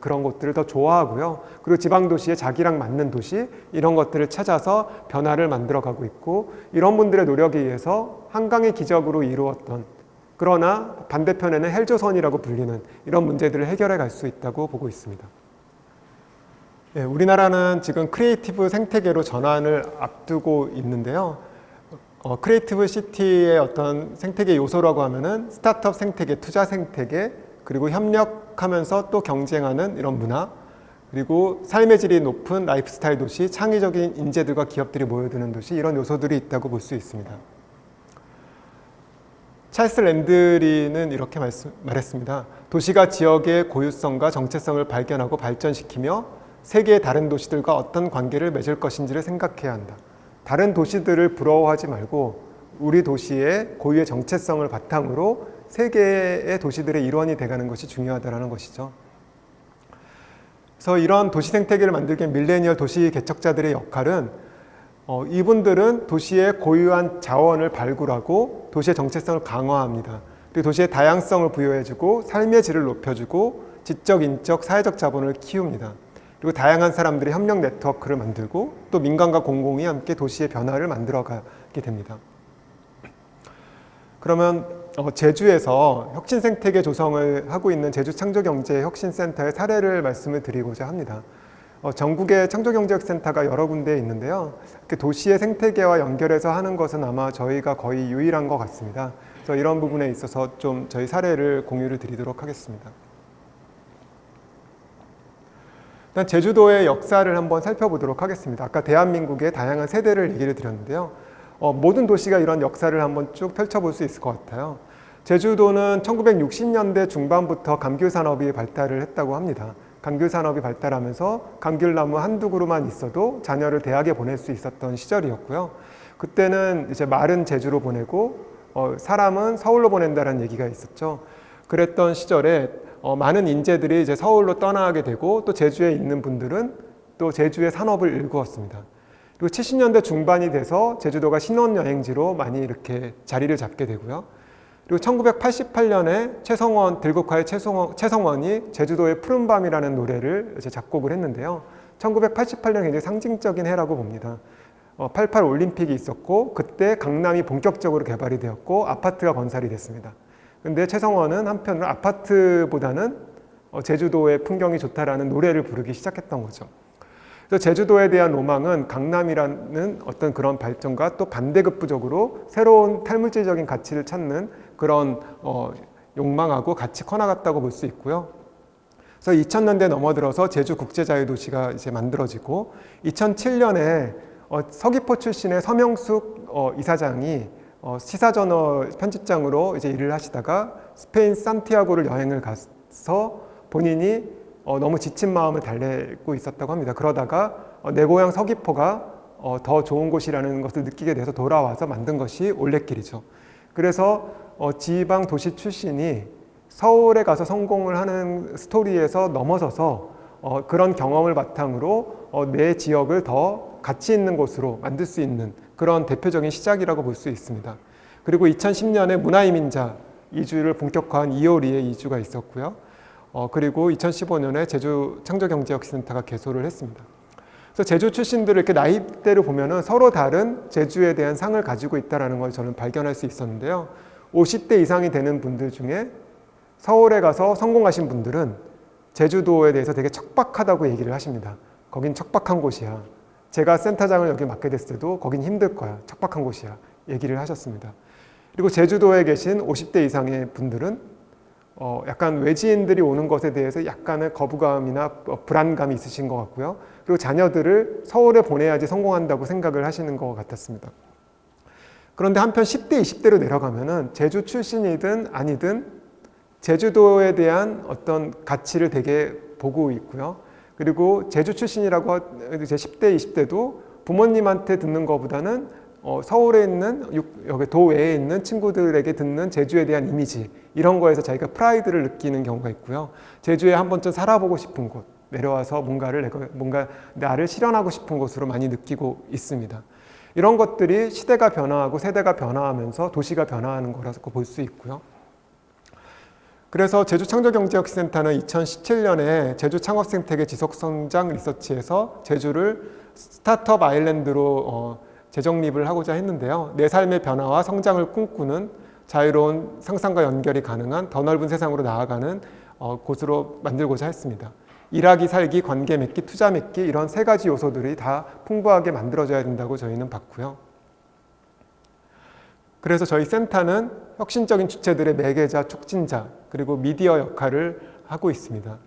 그런 곳들을 더 좋아하고요. 그리고 지방도시에 자기랑 맞는 도시 이런 것들을 찾아서 변화를 만들어가고 있고 이런 분들의 노력에 의해서 한강의 기적으로 이루었던 그러나 반대편에는 헬조선이라고 불리는 이런 문제들을 해결해 갈 수 있다고 보고 있습니다. 네, 우리나라는 지금 크리에이티브 생태계로 전환을 앞두고 있는데요. 크리에이티브 시티의 어떤 생태계 요소라고 하면은 스타트업 생태계, 투자 생태계, 그리고 협력하면서 또 경쟁하는 이런 문화, 그리고 삶의 질이 높은 라이프스타일 도시, 창의적인 인재들과 기업들이 모여드는 도시, 이런 요소들이 있다고 볼 수 있습니다. 찰스 랜드리는 이렇게 말했습니다. 도시가 지역의 고유성과 정체성을 발견하고 발전시키며 세계의 다른 도시들과 어떤 관계를 맺을 것인지를 생각해야 한다. 다른 도시들을 부러워하지 말고 우리 도시의 고유의 정체성을 바탕으로 세계의 도시들의 일원이 돼가는 것이 중요하다는 것이죠. 그래서 이런 도시 생태계를 만들기 위한 밀레니얼 도시 개척자들의 역할은 이분들은 도시의 고유한 자원을 발굴하고 도시의 정체성을 강화합니다. 그리고 도시의 다양성을 부여해주고 삶의 질을 높여주고 지적, 인적, 사회적 자본을 키웁니다. 그리고 다양한 사람들의 협력 네트워크를 만들고 또 민간과 공공이 함께 도시의 변화를 만들어가게 됩니다. 그러면 제주에서 혁신생태계 조성을 하고 있는 제주창조경제혁신센터의 사례를 말씀을 드리고자 합니다. 전국에 창조경제센터가 여러 군데 있는데요. 도시의 생태계와 연결해서 하는 것은 아마 저희가 거의 유일한 것 같습니다. 그래서 이런 부분에 있어서 좀 저희 사례를 공유를 드리도록 하겠습니다. 일단 제주도의 역사를 한번 살펴보도록 하겠습니다. 아까 대한민국의 다양한 세대를 얘기를 드렸는데요. 모든 도시가 이런 역사를 한번 쭉 펼쳐볼 수 있을 것 같아요. 제주도는 1960년대 중반부터 감귤산업이 발달을 했다고 합니다. 감귤산업이 발달하면서 감귤나무 한두 그루만 있어도 자녀를 대학에 보낼 수 있었던 시절이었고요. 그때는 이제 말은 제주로 보내고 사람은 서울로 보낸다는 얘기가 있었죠. 그랬던 시절에 많은 인재들이 이제 서울로 떠나게 되고 또 제주에 있는 분들은 또 제주의 산업을 일구었습니다. 그리고 70년대 중반이 돼서 제주도가 신혼여행지로 많이 이렇게 자리를 잡게 되고요. 그리고 1988년에 들국화의 최성원이 제주도의 푸른밤이라는 노래를 이제 작곡을 했는데요. 1988년 굉장히 상징적인 해라고 봅니다. 88 올림픽이 있었고 그때 강남이 본격적으로 개발이 되었고 아파트가 건설이 됐습니다. 근데 최성원은 한편으로 아파트보다는 제주도의 풍경이 좋다라는 노래를 부르기 시작했던 거죠. 그래서 제주도에 대한 로망은 강남이라는 어떤 그런 발전과 또 반대급부적으로 새로운 탈물질적인 가치를 찾는 그런 욕망하고 같이 커나갔다고 볼 수 있고요. 그래서 2000년대 넘어들어서 제주 국제자유도시가 이제 만들어지고 2007년에 서귀포 출신의 서명숙 이사장이 시사저널 편집장으로 이제 일을 하시다가 스페인 산티아고를 여행을 가서 본인이 너무 지친 마음을 달래고 있었다고 합니다. 그러다가 내 고향 서귀포가 더 좋은 곳이라는 것을 느끼게 돼서 돌아와서 만든 것이 올레길이죠. 그래서 지방 도시 출신이 서울에 가서 성공을 하는 스토리에서 넘어서서 그런 경험을 바탕으로 내 지역을 더 가치 있는 곳으로 만들 수 있는 그런 대표적인 시작이라고 볼 수 있습니다. 그리고 2010년에 문화이민자 이주를 본격화한 이효리의 이주가 있었고요. 그리고 2015년에 제주 창조경제혁신센터가 개소를 했습니다. 그래서 제주 출신들을 이렇게 나이대로 보면은 서로 다른 제주에 대한 상을 가지고 있다는 걸 저는 발견할 수 있었는데요. 50대 이상이 되는 분들 중에 서울에 가서 성공하신 분들은 제주도에 대해서 되게 척박하다고 얘기를 하십니다. 거긴 척박한 곳이야. 제가 센터장을 여기 맡게 됐을 때도 거긴 힘들 거야. 척박한 곳이야. 얘기를 하셨습니다. 그리고 제주도에 계신 50대 이상의 분들은 약간 외지인들이 오는 것에 대해서 약간의 거부감이나 불안감이 있으신 것 같고요. 그리고 자녀들을 서울에 보내야지 성공한다고 생각을 하시는 것 같았습니다. 그런데 한편 10대, 20대로 내려가면은 제주 출신이든 아니든 제주도에 대한 어떤 가치를 되게 보고 있고요. 그리고 제주 출신이라고 이제 10대, 20대도 부모님한테 듣는 것보다는 서울에 있는 여기 도외에 있는 친구들에게 듣는 제주에 대한 이미지 이런 거에서 자기가 프라이드를 느끼는 경우가 있고요. 제주에 한 번쯤 살아보고 싶은 곳, 내려와서 뭔가 나를 실현하고 싶은 곳으로 많이 느끼고 있습니다. 이런 것들이 시대가 변화하고 세대가 변화하면서 도시가 변화하는 거라서 볼 수 있고요. 그래서 제주창조경제혁신센터는 2017년에 제주 창업생태계 지속성장 리서치에서 제주를 스타트업 아일랜드로 재정립을 하고자 했는데요. 내 삶의 변화와 성장을 꿈꾸는 자유로운 상상과 연결이 가능한 더 넓은 세상으로 나아가는 곳으로 만들고자 했습니다. 일하기, 살기, 관계 맺기, 투자 맺기 이런 세 가지 요소들이 다 풍부하게 만들어져야 된다고 저희는 봤고요. 그래서 저희 센터는 혁신적인 주체들의 매개자, 촉진자, 그리고 미디어 역할을 하고 있습니다.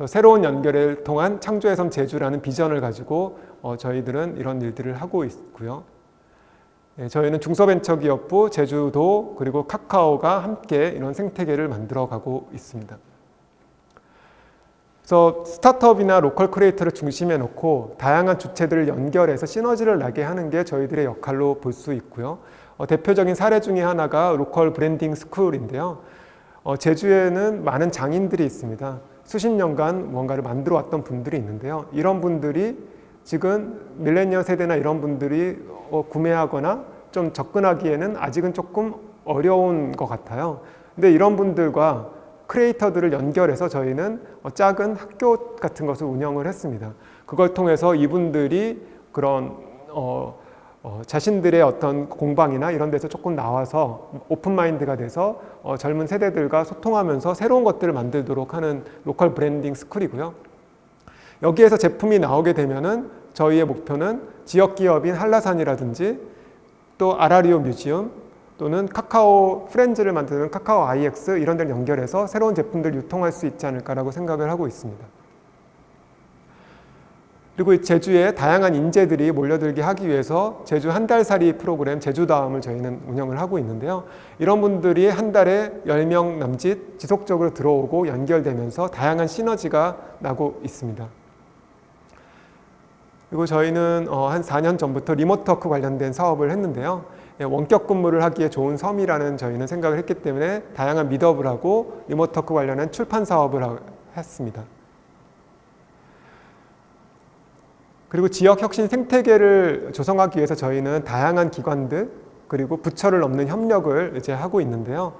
새로운 연결을 통한 창조의 섬 제주라는 비전을 가지고 저희들은 이런 일들을 하고 있고요. 저희는 중소벤처기업부, 제주도, 그리고 카카오가 함께 이런 생태계를 만들어가고 있습니다. 그래서 스타트업이나 로컬 크리에이터를 중심에 놓고 다양한 주체들을 연결해서 시너지를 나게 하는 게 저희들의 역할로 볼 수 있고요. 대표적인 사례 중에 하나가 로컬 브랜딩 스쿨인데요. 제주에는 많은 장인들이 있습니다. 수십 년간 뭔가를 만들어 왔던 분들이 있는데요. 이런 분들이 지금 밀레니얼 세대나 이런 분들이 구매하거나 좀 접근하기에는 아직은 조금 어려운 것 같아요. 근데 이런 분들과 크리에이터들을 연결해서 저희는 작은 학교 같은 것을 운영을 했습니다. 그걸 통해서 이분들이 그런 자신들의 어떤 공방이나 이런 데서 조금 나와서 오픈마인드가 돼서 젊은 세대들과 소통하면서 새로운 것들을 만들도록 하는 로컬 브랜딩 스쿨이고요. 여기에서 제품이 나오게 되면은 저희의 목표는 지역 기업인 한라산이라든지 또 아라리오 뮤지엄 또는 카카오 프렌즈를 만드는 카카오 IX 이런 데를 연결해서 새로운 제품들을 유통할 수 있지 않을까라고 생각을 하고 있습니다. 그리고 제주에 다양한 인재들이 몰려들게 하기 위해서 제주 한 달살이 프로그램 제주다움을 저희는 운영을 하고 있는데요. 이런 분들이 한 달에 10명 남짓 지속적으로 들어오고 연결되면서 다양한 시너지가 나고 있습니다. 그리고 저희는 한 4년 전부터 리모트워크 관련된 사업을 했는데요. 원격 근무를 하기에 좋은 섬이라는 저희는 생각을 했기 때문에 다양한 미드업을 하고 리모트워크 관련한 출판 사업을 했습니다. 그리고 지역 혁신 생태계를 조성하기 위해서 저희는 다양한 기관들 그리고 부처를 넘는 협력을 이제 하고 있는데요.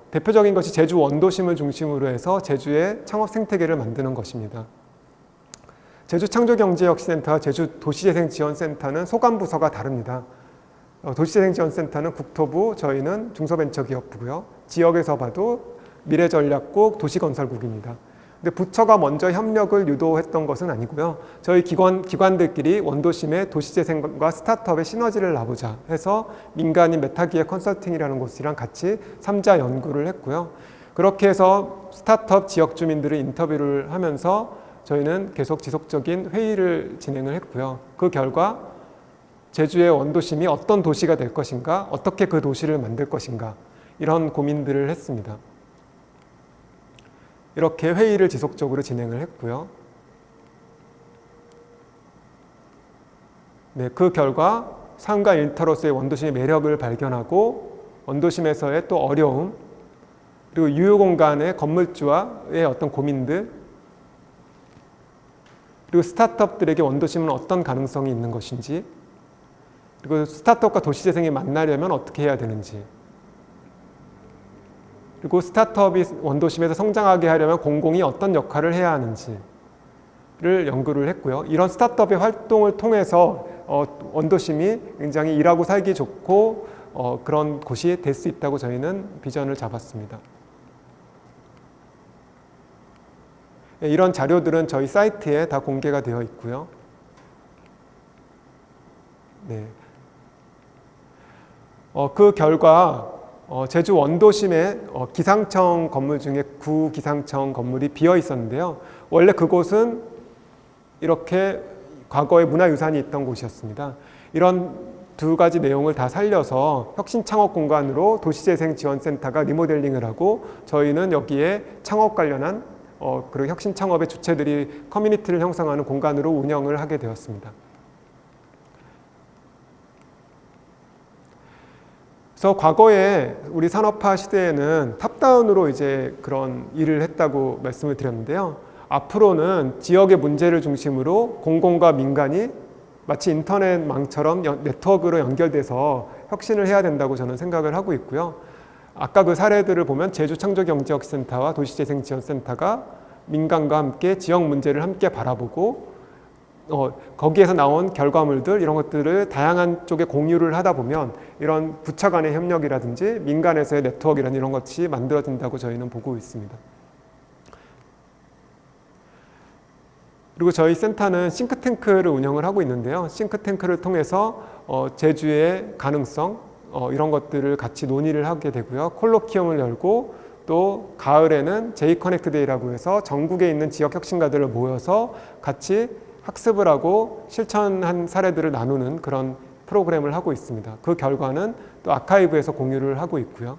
대표적인 것이 제주 원도심을 중심으로 해서 제주의 창업 생태계를 만드는 것입니다. 제주 창조경제혁신센터와 제주 도시재생지원센터는 소관부서가 다릅니다. 도시재생지원센터는 국토부, 저희는 중소벤처기업부고요. 지역에서 봐도 미래전략국, 도시건설국입니다. 근데 부처가 먼저 협력을 유도했던 것은 아니고요. 저희 기관들끼리 원도심의 도시재생과 스타트업의 시너지를 나보자 해서 민간인 메타기획 컨설팅이라는 곳이랑 같이 3자 연구를 했고요. 그렇게 해서 스타트업 지역 주민들을 인터뷰를 하면서 저희는 계속 지속적인 회의를 진행을 했고요. 그 결과 제주의 원도심이 어떤 도시가 될 것인가, 어떻게 그 도시를 만들 것인가 이런 고민들을 했습니다. 이렇게 회의를 지속적으로 진행을 했고요. 네, 그 결과 삶과 일터로서의 원도심의 매력을 발견하고 원도심에서의 또 어려움, 그리고 유휴공간의 건물주와의 어떤 고민들, 그리고 스타트업들에게 원도심은 어떤 가능성이 있는 것인지, 그리고 스타트업과 도시재생이 만나려면 어떻게 해야 되는지, 그리고 스타트업이 원도심에서 성장하게 하려면 공공이 어떤 역할을 해야 하는지를 연구를 했고요. 이런 스타트업의 활동을 통해서 원도심이 굉장히 일하고 살기 좋고 그런 곳이 될 수 있다고 저희는 비전을 잡았습니다. 이런 자료들은 저희 사이트에 다 공개가 되어 있고요. 네. 그 결과 제주 원도심의 기상청 건물 중에 구기상청 건물이 비어 있었는데요. 원래 그곳은 이렇게 과거에 문화유산이 있던 곳이었습니다. 이런 두 가지 내용을 다 살려서 혁신창업 공간으로 도시재생지원센터가 리모델링을 하고 저희는 여기에 창업 관련한 그리고 혁신창업의 주체들이 커뮤니티를 형성하는 공간으로 운영을 하게 되었습니다. 그래서 과거에 우리 산업화 시대에는 탑다운으로 이제 그런 일을 했다고 말씀을 드렸는데요. 앞으로는 지역의 문제를 중심으로 공공과 민간이 마치 인터넷망처럼 네트워크로 연결돼서 혁신을 해야 된다고 저는 생각을 하고 있고요. 아까 그 사례들을 보면 제주창조경제혁센터와 도시재생지원센터가 민간과 함께 지역 문제를 함께 바라보고 거기에서 나온 결과물들 이런 것들을 다양한 쪽에 공유를 하다 보면 이런 부처 간의 협력이라든지 민간에서의 네트워크라는 이런 것이 만들어진다고 저희는 보고 있습니다. 그리고 저희 센터는 싱크탱크를 운영을 하고 있는데요. 싱크탱크를 통해서 제주의 가능성 이런 것들을 같이 논의를 하게 되고요. 콜로키움을 열고 또 가을에는 제이커넥트데이라고 해서 전국에 있는 지역 혁신가들을 모여서 같이 학습을 하고 실천한 사례들을 나누는 그런 프로그램을 하고 있습니다. 그 결과는 또 아카이브에서 공유를 하고 있고요.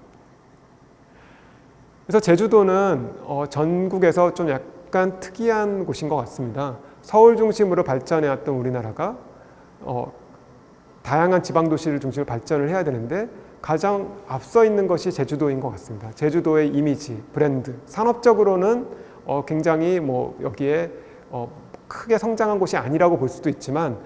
그래서 제주도는 전국에서 좀 약간 특이한 곳인 것 같습니다. 서울 중심으로 발전해왔던 우리나라가 다양한 지방도시를 중심으로 발전을 해야 되는데 가장 앞서 있는 것이 제주도인 것 같습니다. 제주도의 이미지, 브랜드, 산업적으로는 굉장히 여기에 크게 성장한 곳이 아니라고 볼 수도 있지만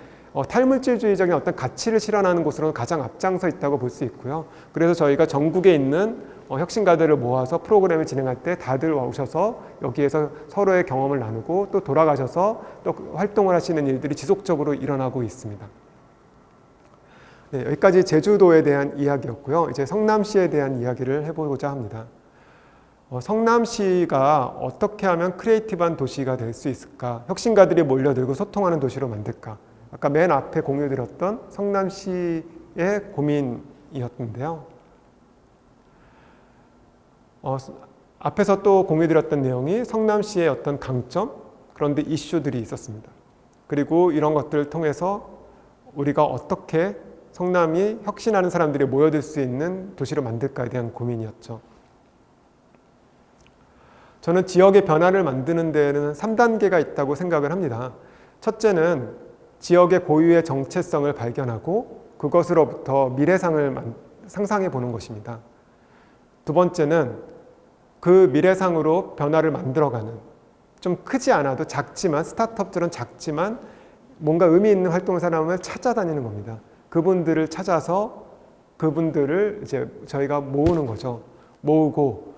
탈물질주의적인 어떤 가치를 실현하는 곳으로는 가장 앞장서 있다고 볼 수 있고요. 그래서 저희가 전국에 있는 혁신가들을 모아서 프로그램을 진행할 때 다들 오셔서 여기에서 서로의 경험을 나누고 또 돌아가셔서 또 활동을 하시는 일들이 지속적으로 일어나고 있습니다. 네, 여기까지 제주도에 대한 이야기였고요. 이제 성남시에 대한 이야기를 해보고자 합니다. 성남시가 어떻게 하면 크리에이티브한 도시가 될 수 있을까? 혁신가들이 몰려들고 소통하는 도시로 만들까? 아까 맨 앞에 공유드렸던 성남시의 고민이었는데요. 앞에서 또 공유드렸던 내용이 성남시의 어떤 강점, 그런데 이슈들이 있었습니다. 그리고 이런 것들을 통해서 우리가 어떻게 성남이 혁신하는 사람들이 모여들 수 있는 도시로 만들까에 대한 고민이었죠. 저는 지역의 변화를 만드는 데는 3단계가 있다고 생각을 합니다. 첫째는 지역의 고유의 정체성을 발견하고 그것으로부터 미래상을 상상해 보는 것입니다. 두 번째는 그 미래상으로 변화를 만들어가는, 좀 크지 않아도 작지만, 스타트업들은 작지만 뭔가 의미 있는 활동을 사람을 찾아다니는 겁니다. 그분들을 찾아서 그분들을 이제 저희가 모으는 거죠. 모으고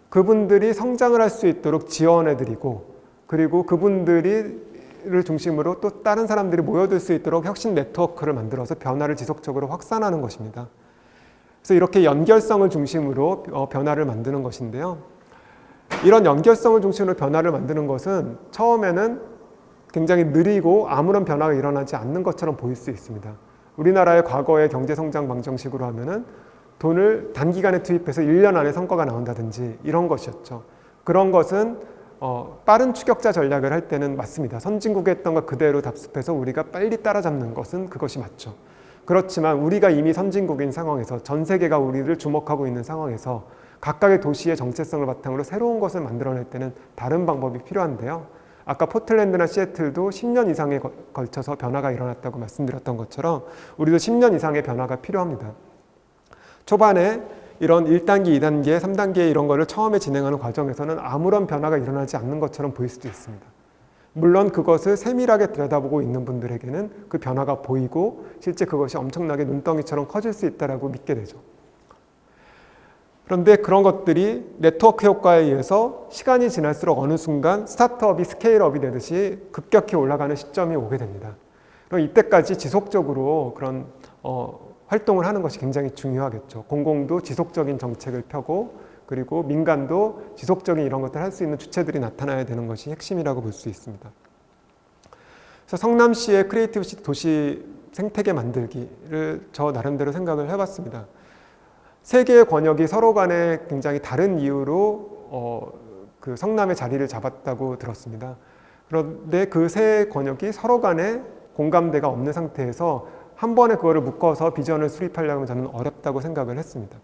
그분들이 성장을 할 수 있도록 지원해드리고, 그리고 그분들을 중심으로 또 다른 사람들이 모여들 수 있도록 혁신 네트워크를 만들어서 변화를 지속적으로 확산하는 것입니다. 그래서 이렇게 연결성을 중심으로 변화를 만드는 것인데요. 이런 연결성을 중심으로 변화를 만드는 것은 처음에는 굉장히 느리고 아무런 변화가 일어나지 않는 것처럼 보일 수 있습니다. 우리나라의 과거의 경제성장 방정식으로 하면은 돈을 단기간에 투입해서 1년 안에 성과가 나온다든지 이런 것이었죠. 그런 것은 빠른 추격자 전략을 할 때는 맞습니다. 선진국에 했던 것 그대로 답습해서 우리가 빨리 따라잡는 것은 그것이 맞죠. 그렇지만 우리가 이미 선진국인 상황에서 전 세계가 우리를 주목하고 있는 상황에서 각각의 도시의 정체성을 바탕으로 새로운 것을 만들어낼 때는 다른 방법이 필요한데요. 아까 포틀랜드나 시애틀도 10년 이상에 걸쳐서 변화가 일어났다고 말씀드렸던 것처럼 우리도 10년 이상의 변화가 필요합니다. 초반에 이런 1단계, 2단계, 3단계 이런 거를 처음에 진행하는 과정에서는 아무런 변화가 일어나지 않는 것처럼 보일 수도 있습니다. 물론 그것을 세밀하게 들여다보고 있는 분들에게는 그 변화가 보이고 실제 그것이 엄청나게 눈덩이처럼 커질 수 있다고 믿게 되죠. 그런데 그런 것들이 네트워크 효과에 의해서 시간이 지날수록 어느 순간 스타트업이 스케일업이 되듯이 급격히 올라가는 시점이 오게 됩니다. 그럼 이때까지 지속적으로 그런 활동을 하는 것이 굉장히 중요하겠죠. 공공도 지속적인 정책을 펴고 그리고 민간도 지속적인 이런 것들을 할 수 있는 주체들이 나타나야 되는 것이 핵심이라고 볼 수 있습니다. 그래서 성남시의 크리에이티브 도시 생태계 만들기를 저 나름대로 생각을 해봤습니다. 세 개의 권역이 서로 간에 굉장히 다른 이유로 그 성남의 자리를 잡았다고 들었습니다. 그런데 그 세 권역이 서로 간에 공감대가 없는 상태에서 한 번에 그거를 묶어서 비전을 수립하려면 저는 어렵다고 생각을 했습니다.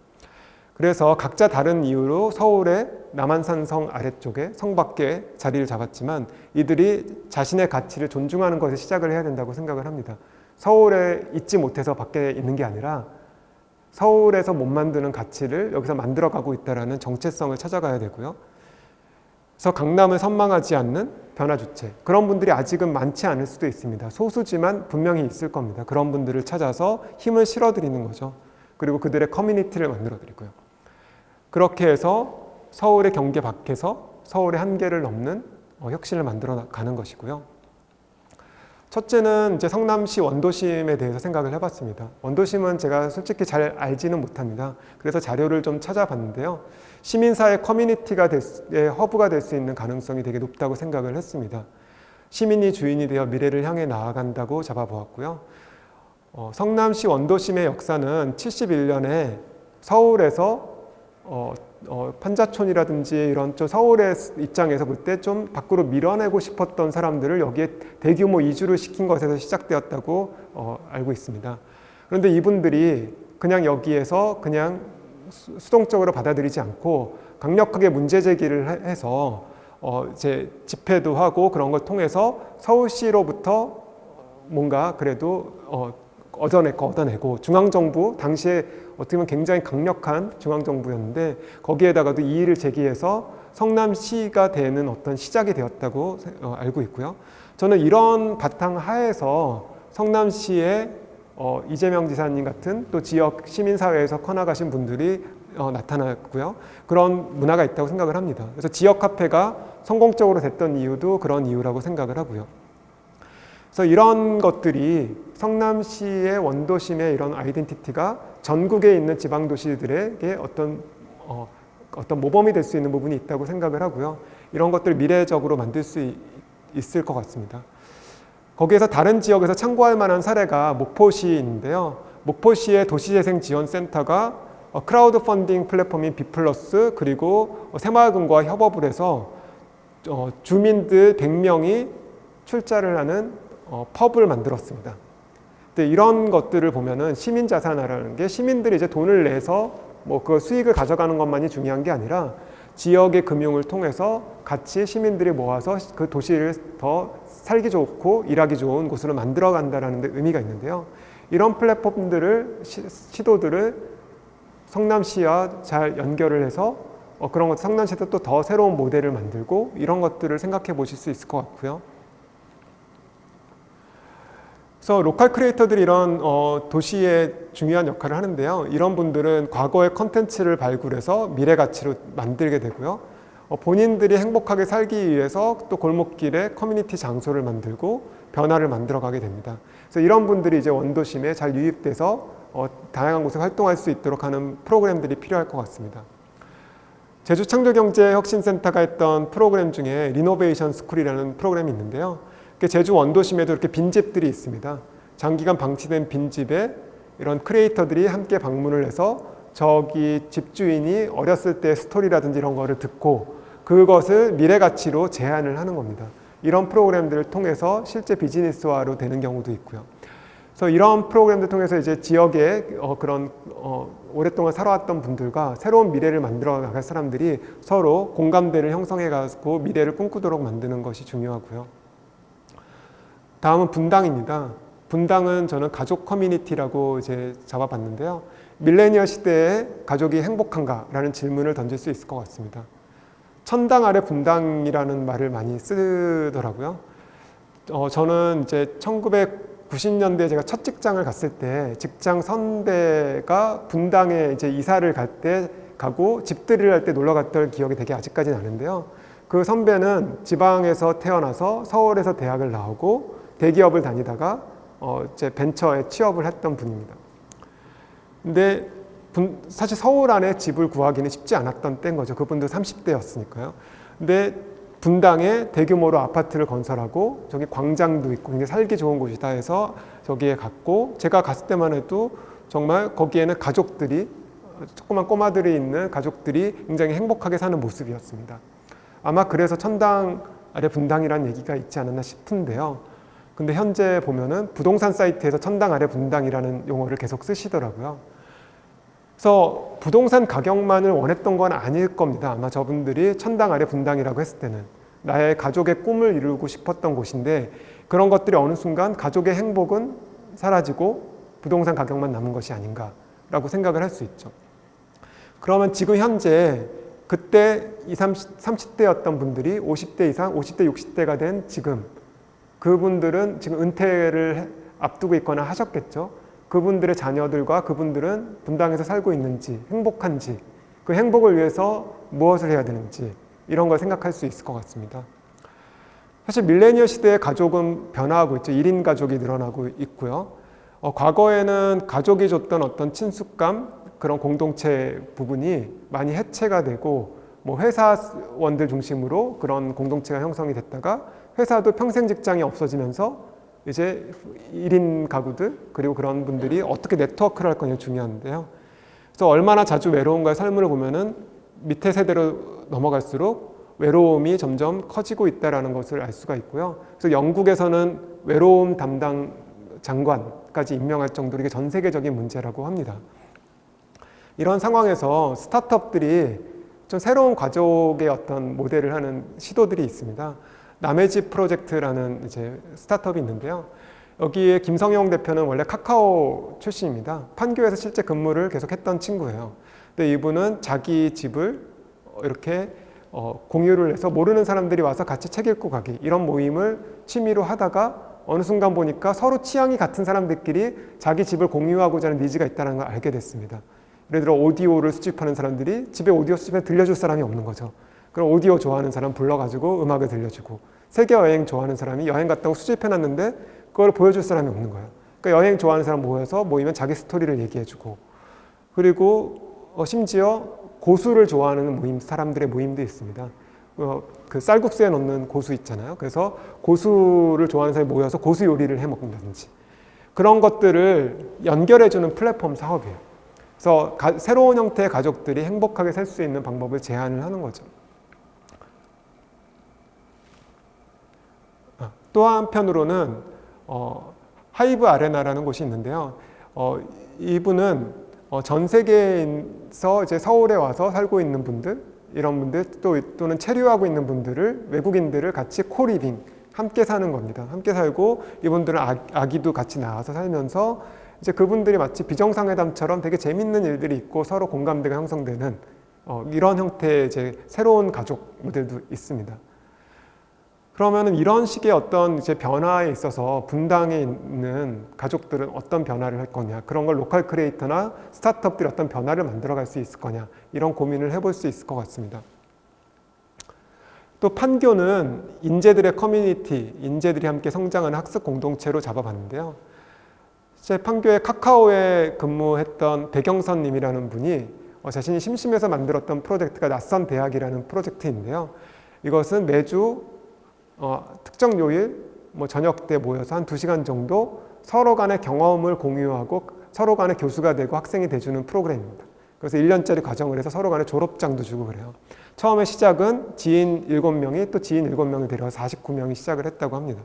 그래서 각자 다른 이유로 서울의 남한산성 아래쪽에 성 밖에 자리를 잡았지만 이들이 자신의 가치를 존중하는 것에 시작을 해야 된다고 생각을 합니다. 서울에 있지 못해서 밖에 있는 게 아니라 서울에서 못 만드는 가치를 여기서 만들어가고 있다는 정체성을 찾아가야 되고요. 그래서 강남을 선망하지 않는 변화 주체, 그런 분들이 아직은 많지 않을 수도 있습니다. 소수지만 분명히 있을 겁니다. 그런 분들을 찾아서 힘을 실어드리는 거죠. 그리고 그들의 커뮤니티를 만들어드리고요. 그렇게 해서 서울의 경계 밖에서 서울의 한계를 넘는 혁신을 만들어 가는 것이고요. 첫째는 이제 성남시 원도심에 대해서 생각을 해봤습니다. 원도심은 제가 솔직히 잘 알지는 못합니다. 그래서 자료를 좀 찾아봤는데요. 시민사회 커뮤니티가 허브가 될 수 있는 가능성이 되게 높다고 생각을 했습니다. 시민이 주인이 되어 미래를 향해 나아간다고 잡아보았고요. 성남시 원도심의 역사는 71년에 서울에서 판자촌이라든지 이런 좀 서울의 입장에서 볼 때 좀 밖으로 밀어내고 싶었던 사람들을 여기에 대규모 이주를 시킨 것에서 시작되었다고 알고 있습니다. 그런데 이분들이 그냥 여기에서 그냥 수동적으로 받아들이지 않고 강력하게 문제 제기를 해서 이제 집회도 하고 그런 걸 통해서 서울시로부터 뭔가 그래도 얻어내고 중앙정부 당시에 어떻게 보면 굉장히 강력한 중앙정부였는데 거기에다가도 이의를 제기해서 성남시가 되는 어떤 시작이 되었다고 알고 있고요. 저는 이런 바탕 하에서 성남시의 이재명 지사님 같은 또 지역 시민사회에서 커나가신 분들이 나타났고요. 그런 문화가 있다고 생각을 합니다. 그래서 지역 카페가 성공적으로 됐던 이유도 그런 이유라고 생각을 하고요. 그래서 이런 것들이 성남시의 원도심의 이런 아이덴티티가 전국에 있는 지방도시들에게 어떤 모범이 될 수 있는 부분이 있다고 생각을 하고요. 이런 것들을 미래적으로 만들 수 있을 것 같습니다. 거기에서 다른 지역에서 참고할 만한 사례가 목포시인데요. 목포시의 도시재생지원센터가 크라우드 펀딩 플랫폼인 비플러스 그리고 새마을금고와 협업을 해서 주민들 100명이 출자를 하는 펍을 만들었습니다. 근데 이런 것들을 보면은 시민자산화라는 게 시민들이 이제 돈을 내서 그 수익을 가져가는 것만이 중요한 게 아니라 지역의 금융을 통해서 같이 시민들이 모아서 그 도시를 더 살기 좋고 일하기 좋은 곳으로 만들어 간다는 데 의미가 있는데요. 이런 플랫폼들을 시도들을 성남시와 잘 연결을 해서 그런 것 성남시에서 또 더 새로운 모델을 만들고 이런 것들을 생각해 보실 수 있을 것 같고요. 그래서 로컬 크리에이터들이 이런 도시에 중요한 역할을 하는데요. 이런 분들은 과거의 컨텐츠를 발굴해서 미래 가치로 만들게 되고요. 본인들이 행복하게 살기 위해서 또 골목길에 커뮤니티 장소를 만들고 변화를 만들어가게 됩니다. 그래서 이런 분들이 이제 원도심에 잘 유입돼서 다양한 곳에 활동할 수 있도록 하는 프로그램들이 필요할 것 같습니다. 제주창조경제혁신센터가 했던 프로그램 중에 리노베이션 스쿨이라는 프로그램이 있는데요. 제주 원도심에도 이렇게 빈집들이 있습니다. 장기간 방치된 빈집에 이런 크리에이터들이 함께 방문을 해서 저기 집주인이 어렸을 때 스토리라든지 이런 거를 듣고 그것을 미래 가치로 제안을 하는 겁니다. 이런 프로그램들을 통해서 실제 비즈니스화로 되는 경우도 있고요. 그래서 이런 프로그램들 통해서 이제 지역에 그런 오랫동안 살아왔던 분들과 새로운 미래를 만들어 나갈 사람들이 서로 공감대를 형성해 가지고 미래를 꿈꾸도록 만드는 것이 중요하고요. 다음은 분당입니다. 분당은 저는 가족 커뮤니티라고 이제 잡아봤는데요. 밀레니얼 시대에 가족이 행복한가라는 질문을 던질 수 있을 것 같습니다. 천당 아래 분당이라는 말을 많이 쓰더라고요. 저는 이제 1990년대에 제가 첫 직장을 갔을 때 직장 선배가 분당에 이제 이사를 갈 때 가고 집들이를 할 때 놀러 갔던 기억이 되게 아직까지 나는데요. 그 선배는 지방에서 태어나서 서울에서 대학을 나오고 대기업을 다니다가 이제 벤처에 취업을 했던 분입니다. 근데 사실 서울 안에 집을 구하기는 쉽지 않았던 때인 거죠. 그분도 30대였으니까요. 근데 분당에 대규모로 아파트를 건설하고 저기 광장도 있고 굉장히 살기 좋은 곳이다 해서 저기에 갔고, 제가 갔을 때만 해도 정말 거기에는 가족들이, 조그만 꼬마들이 있는 가족들이 굉장히 행복하게 사는 모습이었습니다. 아마 그래서 천당 아래 분당이라는 얘기가 있지 않았나 싶은데요. 근데 현재 보면은 부동산 사이트에서 천당 아래 분당이라는 용어를 계속 쓰시더라고요. 그래서 부동산 가격만을 원했던 건 아닐 겁니다. 아마 저분들이 천당 아래 분당이라고 했을 때는 나의 가족의 꿈을 이루고 싶었던 곳인데, 그런 것들이 어느 순간 가족의 행복은 사라지고 부동산 가격만 남은 것이 아닌가라고 생각을 할 수 있죠. 그러면 지금 현재 그때 20, 30대였던 분들이 50대 이상, 50대, 60대가 된 지금, 그분들은 지금 은퇴를 앞두고 있거나 하셨겠죠. 그분들의 자녀들과 그분들은 분당에서 살고 있는지, 행복한지, 그 행복을 위해서 무엇을 해야 되는지, 이런 걸 생각할 수 있을 것 같습니다. 사실 밀레니얼 시대의 가족은 변화하고 있죠. 1인 가족이 늘어나고 있고요. 과거에는 가족이 줬던 어떤 친숙감, 그런 공동체 부분이 많이 해체가 되고, 뭐 회사원들 중심으로 그런 공동체가 형성이 됐다가 회사도 평생 직장이 없어지면서 이제 1인 가구들, 그리고 그런 분들이 어떻게 네트워크를 할 거냐 중요한데요. 그래서 얼마나 자주 외로운가의 설문을 보면은 밑에 세대로 넘어갈수록 외로움이 점점 커지고 있다는 것을 알 수가 있고요. 그래서 영국에서는 외로움 담당 장관까지 임명할 정도로 이게 전 세계적인 문제라고 합니다. 이런 상황에서 스타트업들이 좀 새로운 가족의 어떤 모델을 하는 시도들이 있습니다. 남의 집 프로젝트라는 이제 스타트업이 있는데요. 여기에 김성용 대표는 원래 카카오 출신입니다. 판교에서 실제 근무를 계속했던 친구예요. 근데 이분은 자기 집을 이렇게 공유를 해서 모르는 사람들이 와서 같이 책 읽고 가기, 이런 모임을 취미로 하다가 어느 순간 보니까 서로 취향이 같은 사람들끼리 자기 집을 공유하고자 하는 니즈가 있다는 걸 알게 됐습니다. 예를 들어 오디오를 수집하는 사람들이 집에 오디오 수집해 들려줄 사람이 없는 거죠. 그럼 오디오 좋아하는 사람 불러가지고 음악을 들려주고, 세계 여행 좋아하는 사람이 여행 갔다고 수집해놨는데 그걸 보여줄 사람이 없는 거예요. 그러니까 여행 좋아하는 사람 모여서 모이면 자기 스토리를 얘기해주고, 그리고 심지어 고수를 좋아하는 모임, 사람들의 모임도 있습니다. 그 쌀국수에 넣는 고수 있잖아요. 그래서 고수를 좋아하는 사람이 모여서 고수 요리를 해 먹는다든지, 그런 것들을 연결해주는 플랫폼 사업이에요. 그래서 새로운 형태의 가족들이 행복하게 살 수 있는 방법을 제안을 하는 거죠. 또 한편으로는 하이브 아레나라는 곳이 있는데요. 이분은 전 세계에서 이제 서울에 와서 살고 있는 분들, 이런 분들 또는 체류하고 있는 분들을, 외국인들을 같이 코리빙, 함께 사는 겁니다. 함께 살고 이분들은 아기도 같이 낳아서 살면서 이제 그분들이 마치 비정상회담처럼 되게 재밌는 일들이 있고 서로 공감대가 형성되는 이런 형태의 이제 새로운 가족 모델도 있습니다. 그러면은 이런 식의 어떤 이제 변화에 있어서 분당에 있는 가족들은 어떤 변화를 할 거냐, 그런 걸 로컬 크리에이터나 스타트업들이 어떤 변화를 만들어갈 수 있을 거냐, 이런 고민을 해볼 수 있을 것 같습니다. 또 판교는 인재들의 커뮤니티, 인재들이 함께 성장하는 학습 공동체로 잡아봤는데요. 제 판교의 카카오에 근무했던 백영선 님이라는 분이 자신이 심심해서 만들었던 프로젝트가 낯선 대학이라는 프로젝트인데요. 이것은 매주 특정 요일 저녁 때 모여서 한 2시간 정도 서로 간의 경험을 공유하고 서로 간의 교수가 되고 학생이 돼주는 프로그램입니다. 그래서 1년짜리 과정을 해서 서로 간에 졸업장도 주고 그래요. 처음에 시작은 지인 7명이 또 지인 7명을 데려서 49명이 시작을 했다고 합니다.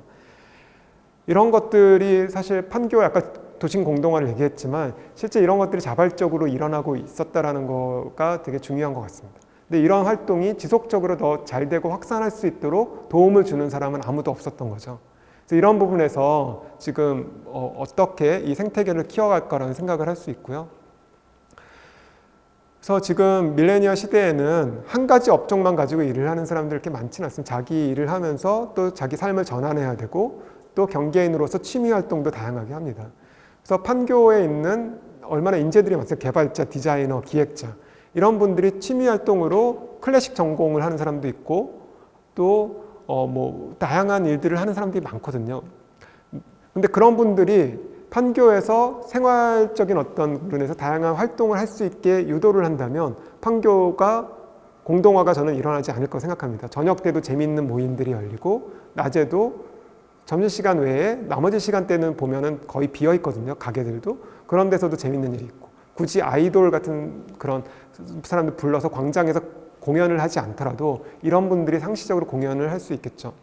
이런 것들이 사실 판교 약간 도심 공동화를 얘기했지만 실제 이런 것들이 자발적으로 일어나고 있었다는 거가 되게 중요한 것 같습니다. 근데 이런 활동이 지속적으로 더 잘 되고 확산할 수 있도록 도움을 주는 사람은 아무도 없었던 거죠. 그래서 이런 부분에서 지금 어떻게 이 생태계를 키워갈까라는 생각을 할 수 있고요. 그래서 지금 밀레니얼 시대에는 한 가지 업종만 가지고 일을 하는 사람들 이렇게 많지는 않습니다. 자기 일을 하면서 또 자기 삶을 전환해야 되고 또 경제인으로서 취미 활동도 다양하게 합니다. 그래서 판교에 있는 얼마나 인재들이 많습니다. 개발자, 디자이너, 기획자 이런 분들이 취미 활동으로 클래식 전공을 하는 사람도 있고 또 다양한 일들을 하는 사람들이 많거든요. 근데 그런 분들이 판교에서 생활적인 어떤 부분에서 다양한 활동을 할 수 있게 유도를 한다면 판교가 공동화가 저는 일어나지 않을 거 생각합니다. 저녁 때도 재미있는 모임들이 열리고 낮에도 점심시간 외에 나머지 시간대는 보면은 거의 비어 있거든요. 가게들도. 그런 데서도 재미있는 일이 있고 굳이 아이돌 같은 그런 사람들 불러서 광장에서 공연을 하지 않더라도 이런 분들이 상시적으로 공연을 할 수 있겠죠.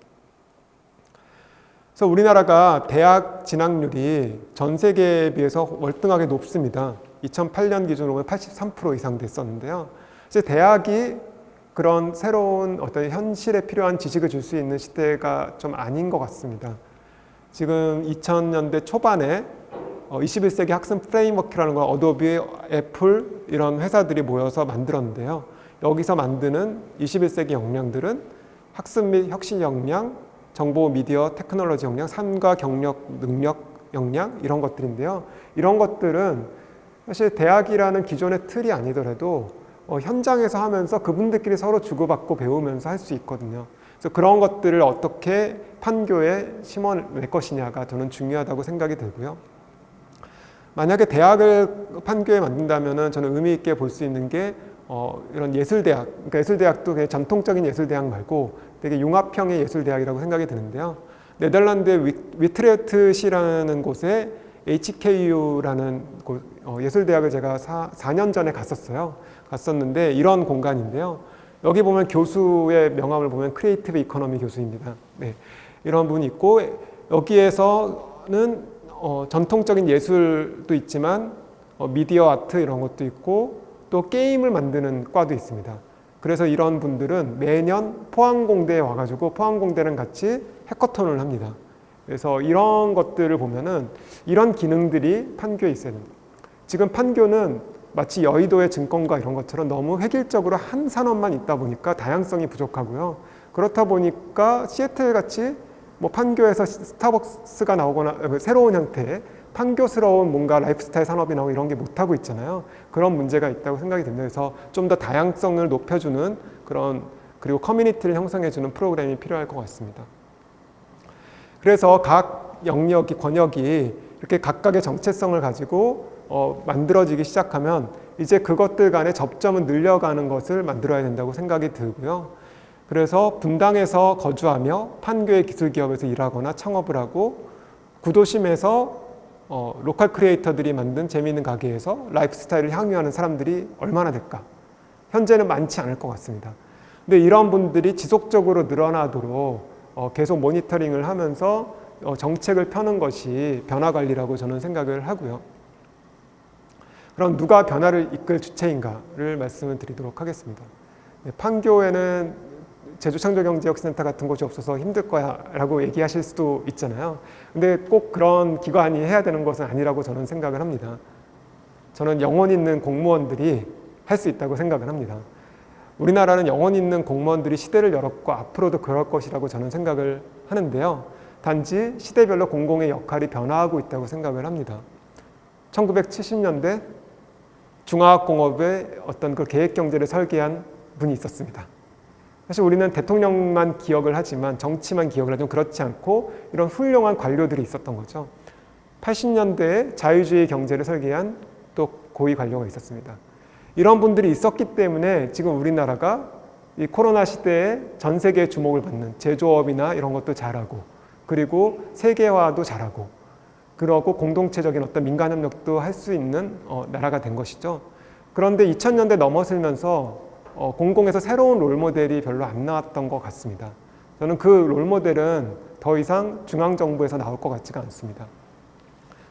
그래서 우리나라가 대학 진학률이 전 세계에 비해서 월등하게 높습니다. 2008년 기준으로 보면 83% 이상 됐었는데요. 이제 대학이 그런 새로운 어떤 현실에 필요한 지식을 줄 수 있는 시대가 좀 아닌 것 같습니다. 지금 2000년대 초반에 21세기 학습 프레임워크라는 걸 어도비, 애플 이런 회사들이 모여서 만들었는데요. 여기서 만드는 21세기 역량들은 학습 및 혁신 역량, 정보, 미디어, 테크놀로지 역량, 삶과 경력, 능력 역량 이런 것들인데요. 이런 것들은 사실 대학이라는 기존의 틀이 아니더라도 현장에서 하면서 그분들끼리 서로 주고받고 배우면서 할 수 있거든요. 그래서 그런 것들을 어떻게 판교에 심어낼 것이냐가 저는 중요하다고 생각이 들고요. 만약에 대학을 판교에 만든다면 저는 의미 있게 볼 수 있는 게 이런 예술대학, 그러니까 예술대학도 그냥 전통적인 예술대학 말고 되게 융합형의 예술대학이라고 생각이 드는데요. 네덜란드의 위트레흐트시라는 곳에 HKU라는 예술대학을 제가 4년 전에 갔었는데 이런 공간인데요. 여기 보면 교수의 명함을 보면 크리에이티브 이코노미 교수입니다. 네, 이런 분이 있고 여기에서는 전통적인 예술도 있지만 미디어 아트 이런 것도 있고 또 게임을 만드는 과도 있습니다. 그래서 이런 분들은 매년 포항공대에 와가지고 포항공대랑 같이 해커톤을 합니다. 그래서 이런 것들을 보면은 이런 기능들이 판교에 있어야 됩니다. 지금 판교는 마치 여의도의 증권가 이런 것처럼 너무 획일적으로 한 산업만 있다 보니까 다양성이 부족하고요. 그렇다 보니까 시애틀 같이 판교에서 스타벅스가 나오거나 새로운 형태의 판교스러운 뭔가 라이프스타일 산업이 나오고 이런 게 못하고 있잖아요. 그런 문제가 있다고 생각이 듭니다. 그래서 좀 더 다양성을 높여주는 그리고 커뮤니티를 형성해주는 프로그램이 필요할 것 같습니다. 그래서 각 영역이, 권역이 이렇게 각각의 정체성을 가지고 만들어지기 시작하면 이제 그것들 간의 접점은 늘려가는 것을 만들어야 된다고 생각이 들고요. 그래서 분당에서 거주하며 판교의 기술기업에서 일하거나 창업을 하고 구도심에서 로컬 크리에이터들이 만든 재미있는 가게에서 라이프 스타일을 향유하는 사람들이 얼마나 될까? 현재는 많지 않을 것 같습니다. 근데 이런 분들이 지속적으로 늘어나도록 계속 모니터링을 하면서 정책을 펴는 것이 변화관리라고 저는 생각을 하고요. 그럼 누가 변화를 이끌 주체인가를 말씀을 드리도록 하겠습니다. 판교에는 제주창조경제혁신센터 같은 곳이 없어서 힘들 거야 라고 얘기하실 수도 있잖아요. 근데 꼭 그런 기관이 해야 되는 것은 아니라고 저는 생각을 합니다. 저는 영혼 있는 공무원들이 할 수 있다고 생각을 합니다. 우리나라는 영혼 있는 공무원들이 시대를 열었고 앞으로도 그럴 것이라고 저는 생각을 하는데요. 단지 시대별로 공공의 역할이 변화하고 있다고 생각을 합니다. 1970년대 중화학공업의 어떤 그 계획경제를 설계한 분이 있었습니다. 사실 우리는 대통령만 기억을 하지만 정치만 기억을 하지만 그렇지 않고 이런 훌륭한 관료들이 있었던 거죠. 80년대에 자유주의 경제를 설계한 또 고위 관료가 있었습니다. 이런 분들이 있었기 때문에 지금 우리나라가 이 코로나 시대에 전 세계의 주목을 받는 제조업이나 이런 것도 잘하고 그리고 세계화도 잘하고 그러고 공동체적인 어떤 민간협력도 할 수 있는 나라가 된 것이죠. 그런데 2000년대 넘어서면서 공공에서 새로운 롤모델이 별로 안 나왔던 것 같습니다. 저는 그 롤모델은 더 이상 중앙정부에서 나올 것 같지가 않습니다.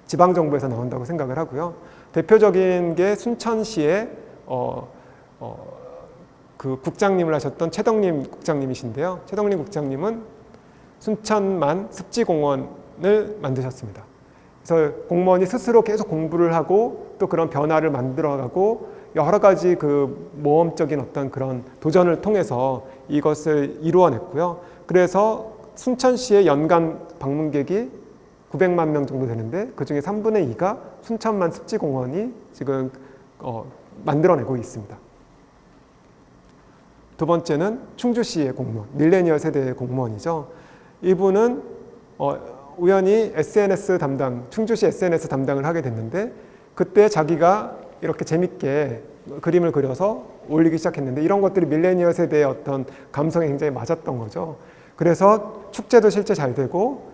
지방정부에서 나온다고 생각을 하고요. 대표적인 게 순천시의 그 국장님을 하셨던 최덕림 국장님이신데요. 최덕림 국장님은 순천만 습지공원을 만드셨습니다. 그래서 공무원이 스스로 계속 공부를 하고 또 그런 변화를 만들어가고 여러 가지 그 모험적인 어떤 그런 도전을 통해서 이것을 이루어냈고요. 그래서 순천시의 연간 방문객이 900만 명 정도 되는데 그중에 3분의 2가 순천만 습지공원이 지금 만들어내고 있습니다. 두 번째는 충주시의 공무원, 밀레니얼 세대의 공무원이죠. 이분은 우연히 SNS 담당, 충주시 SNS 담당을 하게 됐는데 그때 자기가 이렇게 재밌게 그림을 그려서 올리기 시작했는데 이런 것들이 밀레니얼 세대의 어떤 감성에 굉장히 맞았던 거죠. 그래서 축제도 실제 잘 되고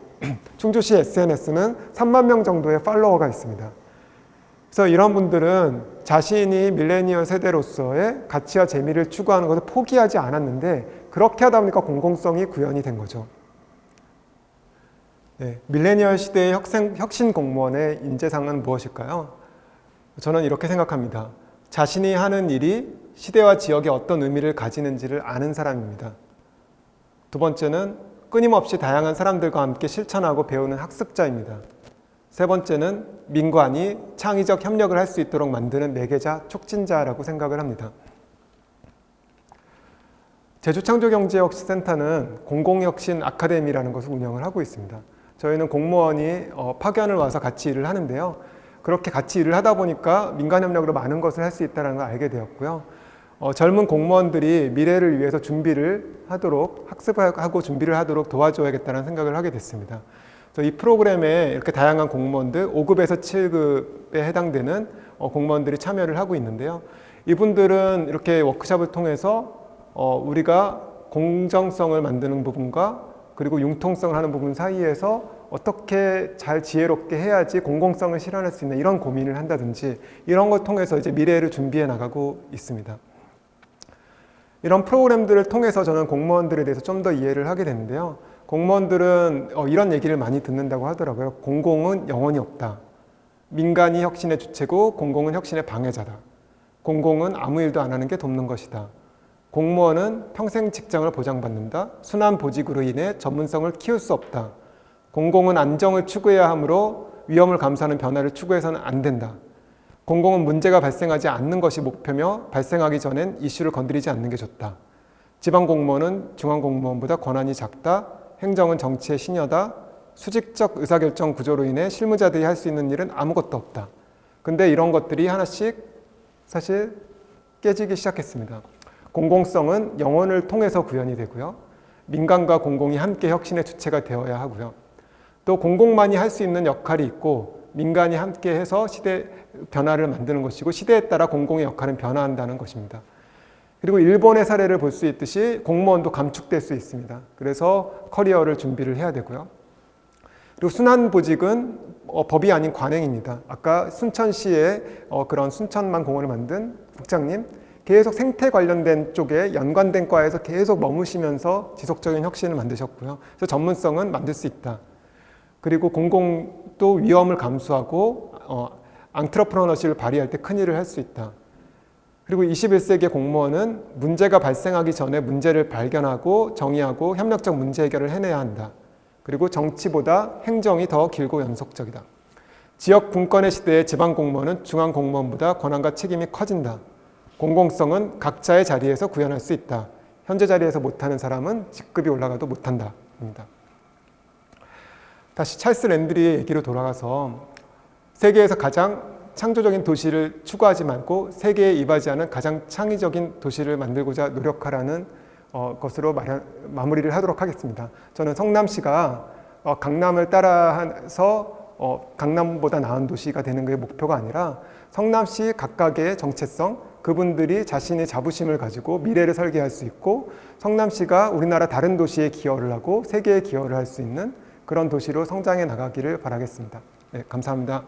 충주시 SNS는 3만 명 정도의 팔로워가 있습니다. 그래서 이런 분들은 자신이 밀레니얼 세대로서의 가치와 재미를 추구하는 것을 포기하지 않았는데 그렇게 하다 보니까 공공성이 구현이 된 거죠. 네, 밀레니얼 시대의 혁신 공무원의 인재상은 무엇일까요? 저는 이렇게 생각합니다. 자신이 하는 일이 시대와 지역에 어떤 의미를 가지는지를 아는 사람입니다. 두 번째는 끊임없이 다양한 사람들과 함께 실천하고 배우는 학습자입니다. 세 번째는 민관이 창의적 협력을 할 수 있도록 만드는 매개자, 촉진자라고 생각을 합니다. 제주창조경제혁신센터는 공공혁신 아카데미라는 것을 운영을 하고 있습니다. 저희는 공무원이 파견을 와서 같이 일을 하는데요. 그렇게 같이 일을 하다 보니까 민간협력으로 많은 것을 할 수 있다는 걸 알게 되었고요. 젊은 공무원들이 미래를 위해서 준비를 하도록, 학습하고 준비를 하도록 도와줘야겠다는 생각을 하게 됐습니다. 그래서 이 프로그램에 이렇게 다양한 공무원들, 5급에서 7급에 해당되는 공무원들이 참여를 하고 있는데요. 이분들은 이렇게 워크숍을 통해서 우리가 공정성을 만드는 부분과 그리고 융통성을 하는 부분 사이에서 어떻게 잘 지혜롭게 해야지 공공성을 실현할 수 있는 이런 고민을 한다든지 이런 걸 통해서 이제 미래를 준비해 나가고 있습니다. 이런 프로그램들을 통해서 저는 공무원들에 대해서 좀 더 이해를 하게 되는데요. 공무원들은 이런 얘기를 많이 듣는다고 하더라고요. 공공은 영원히 없다. 민간이 혁신의 주체고 공공은 혁신의 방해자다. 공공은 아무 일도 안 하는 게 돕는 것이다. 공무원은 평생 직장을 보장받는다. 순환 보직으로 인해 전문성을 키울 수 없다. 공공은 안정을 추구해야 하므로 위험을 감수하는 변화를 추구해서는 안 된다. 공공은 문제가 발생하지 않는 것이 목표며 발생하기 전엔 이슈를 건드리지 않는 게 좋다. 지방공무원은 중앙공무원보다 권한이 작다. 행정은 정치의 신여다. 수직적 의사결정 구조로 인해 실무자들이 할 수 있는 일은 아무것도 없다. 근데 이런 것들이 하나씩 사실 깨지기 시작했습니다. 공공성은 영혼을 통해서 구현이 되고요. 민간과 공공이 함께 혁신의 주체가 되어야 하고요. 또 공공만이 할 수 있는 역할이 있고 민간이 함께 해서 시대 변화를 만드는 것이고 시대에 따라 공공의 역할은 변화한다는 것입니다. 그리고 일본의 사례를 볼 수 있듯이 공무원도 감축될 수 있습니다. 그래서 커리어를 준비를 해야 되고요. 그리고 순환보직은 법이 아닌 관행입니다. 아까 순천시에 그런 순천만 공원을 만든 국장님 계속 생태 관련된 쪽에 연관된 과에서 계속 머무시면서 지속적인 혁신을 만드셨고요. 그래서 전문성은 만들 수 있다. 그리고 공공도 위험을 감수하고 앙트러프러너십을 발휘할 때 큰일을 할 수 있다. 그리고 21세기의 공무원은 문제가 발생하기 전에 문제를 발견하고 정의하고 협력적 문제 해결을 해내야 한다. 그리고 정치보다 행정이 더 길고 연속적이다. 지역 분권의 시대의 지방공무원은 중앙공무원보다 권한과 책임이 커진다. 공공성은 각자의 자리에서 구현할 수 있다. 현재 자리에서 못하는 사람은 직급이 올라가도 못한다. 입니다. 다시 찰스 랜드리의 얘기로 돌아가서 세계에서 가장 창조적인 도시를 추구하지 말고 세계에 이바지하는 가장 창의적인 도시를 만들고자 노력하라는 것으로 마무리를 하도록 하겠습니다. 저는 성남시가 강남을 따라서 강남보다 나은 도시가 되는 게 목표가 아니라 성남시 각각의 정체성, 그분들이 자신의 자부심을 가지고 미래를 설계할 수 있고 성남시가 우리나라 다른 도시에 기여를 하고 세계에 기여를 할 수 있는 그런 도시로 성장해 나가기를 바라겠습니다. 네, 감사합니다.